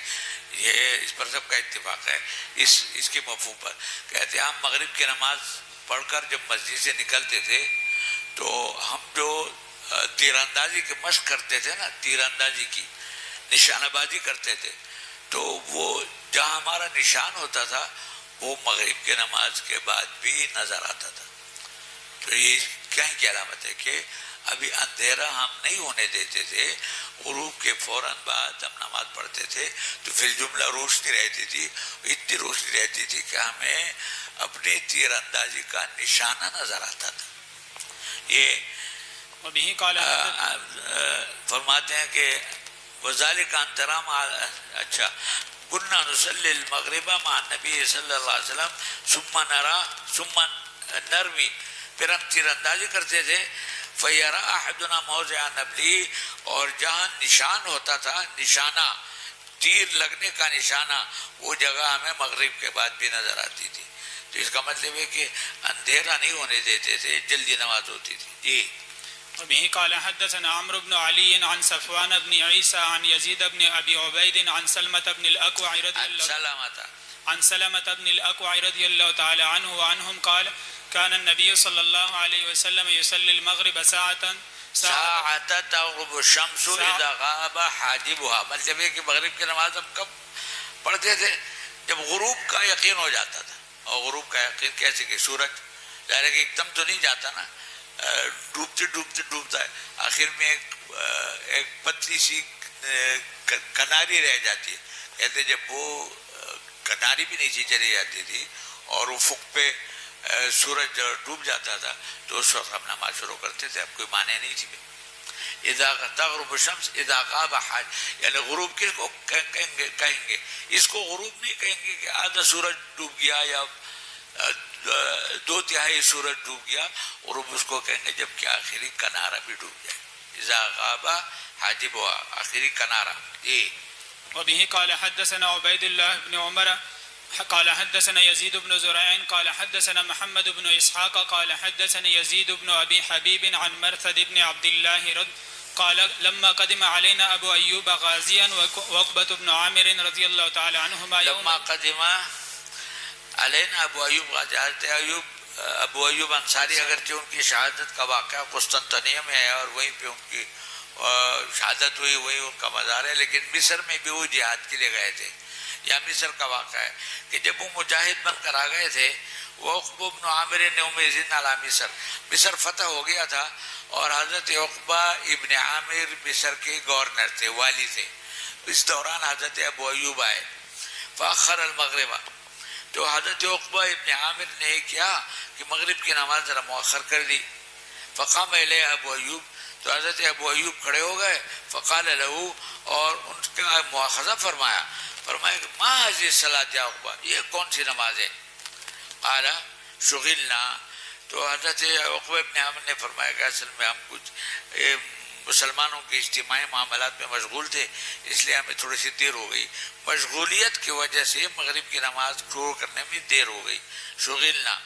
Speaker 1: یہ اس پر سب کا اتفاق ہے اس کے مفہوم پر. کہتے ہیں ہم مغرب کی نماز پڑھ کر جب مسجد سے نکلتے تھے تو ہم جو تیر اندازی کی مشق کرتے تھے نا، تیر اندازی کی نشانہ بازی کرتے تھے، تو وہ جہاں ہمارا نشان ہوتا تھا وہ مغرب کی نماز کے بعد بھی نظر آتا تھا. تو یہ کہیں کی علامت ہے کہ ابھی اندھیرا ہم نہیں ہونے دیتے تھے. غروب کے فوراً بعد ہم نماز پڑھتے تھے تو فی الجملہ روشنی رہتی تھی، اتنی روشنی رہتی تھی کہ ہمیں اپنی تیر اندازی کا نشانہ نظر آتا تھا. یہ
Speaker 5: وبه قال
Speaker 1: فرماتے ہیں کہ وذالک ان ترام. اچھا، كنا نصلي المغرب مع النبی صلی اللہ علیہ وسلم ثم نرى ثم نرمی، پھر ہم تیر اندازی کرتے تھے. فیرا احدنا موضع نبلی، اور جہاں نشان ہوتا تھا، نشانہ تیر لگنے کا نشانہ، وہ جگہ ہمیں مغرب کے بعد بھی نظر آتی تھی. تو اس کا مطلب ہے کہ اندھیرا نہیں ہونے دیتے تھے، جلدی نماز ہوتی تھی. جی.
Speaker 5: وبه قال حدثنا عمرو بن علي عن صفوان بن عيسى عن يزيد بن ابي عبيد عن سلمة بن الاكوع رضي الله تعالى عنه وعنهم قال كان النبي صلى الله عليه وسلم يصلي المغرب ساعة
Speaker 1: تغرب الشمس اذا غاب حاجبها. مطلب ہے کہ مغرب کی نماز ہم کب پڑھتے تھے؟ جب غروب کا یقین ہو جاتا تھا. اور غروب کا یقین کیسے کہ سورج ظاہر ہے کہ ایک دم تو نہیں جاتا نا، ڈوبتے ڈوبتے ڈوبتا ہے، آخر میں ایک پتلی سی کناری رہ جاتی ہے. کہتے جب وہ کناری بھی نیچے چلی جاتی تھی اور افق پہ سورج ڈوب جاتا تھا تو اس وقت ہم نماز شروع کرتے تھے. اب کوئی معنی نہیں تھی. اذا تغرب الشمس اذا غاب حاج، یعنی غروب کس کو کہیں گے؟ اس کو غروب نہیں کہیں گے کہ آدھا سورج ڈوب گیا یا 2/3 سورج ڈوب گیا. غروب اس کو کہیں گے جب کہ آخری کنارہ بھی ڈوب جائے. اذا غاب حاجب ہوا، آخری کنارہ.
Speaker 5: وبه قال حدثنا عبيد الله بن عمر قال حدثنا يزيد بن زريع قال حدثنا محمد بن إسحاق قال حدثني يزيد بن أبي حبيب عن مرثد بن عبد الله قال لما قدم علينا أبو أيوب غازيا وعقبة بن عامر رضي الله تعالى عنهما
Speaker 1: لما قدم علينا ابو ایوب غازی، حضرت ابو ایوب انصاری، اگرچہ ان کی شہادت کا واقعہ قسطنطنیہ میں ہے اور وہیں پہ ان کی شہادت ہوئی، وہی ان کا مزار ہے، لیکن مصر میں بھی وہ جہاد کے لیے گئے تھے. یا مصر کا واقعہ ہے کہ جب وہ مجاہد بن کر آ گئے تھے، وہ عقبہ بن عامر نے امیزن علی مصر فتح ہو گیا تھا، اور حضرت عقبہ ابن عامر مصر کے گورنر تھے، والی تھے. اس دوران حضرت ابو ایوب آئے. فاخر المغرب، تو حضرت عقبہ ابن عامر نے کیا کہ مغرب کی نماز ذرا مؤخر کر دی. فقام الیہ ابو ایوب، تو حضرت ابو ایوب کھڑے ہو گئے. فقال له، اور ان کا مواخذہ فرمایا کہ ما هذه الصلاة یا عقبہ، یہ کون سی نماز ہے؟ قال شغلنا، تو حضرت عقبہ ابن عامر نے فرمایا کہ اصل میں ہم کچھ مسلمانوں کے اجتماعی معاملات میں مشغول تھے، اس لیے ہمیں تھوڑی سی دیر ہو گئی. مشغولیت کی وجہ سے مغرب کی نماز شروع کرنے میں دیر ہو گئی. شغلنا.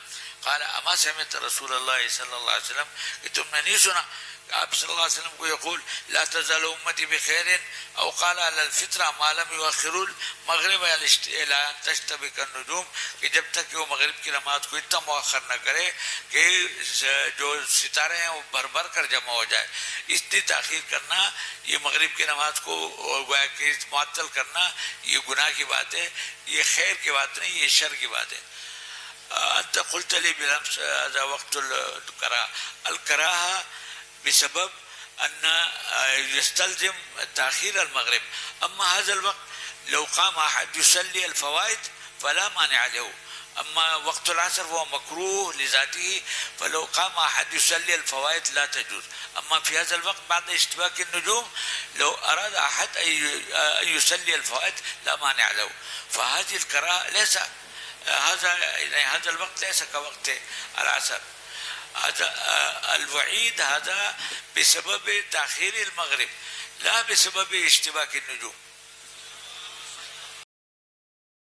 Speaker 1: قال اما سمعت رسول اللہ صلی اللہ علیہ وسلم، کہ تم نے نہیں سنا آپ صلی اللہ علیہ وسلم کو یقول لا تزال امتی بخیر، او قال علی الفطرہ ما لم یؤخروا المغرب الى ان تشتبک النجوم، کہ جب تک کہ وہ مغرب کی نماز کو اتنا مؤخر نہ کرے کہ جو ستارے ہیں وہ بھر بھر کر جمع ہو جائے. اتنی تاخیر کرنا، یہ مغرب کی نماز کو گویا کہ معطل کرنا، یہ گناہ کی بات ہے، یہ خیر کی بات نہیں، یہ شر کی بات ہے. انت قلت لي بالامس هذا وقت الكراهه بسبب ان يستلزم تاخير المغرب، اما هذا الوقت لو قام احد يصلي الفوائد فلا مانع له، اما وقت العصر هو مكروه لذاته، فلو قام احد يصلي الفوائد لا تجوز. اما في هذا الوقت بعد اشتباك النجوم لو اراد احد ان يصلي الفوائد لا مانع له. فهذه الكراهه ليس هذا الوقت ليس كوقت العصر. هذا الوعيد هذا بسبب تأخير المغرب لا بسبب اشتباك النجوم.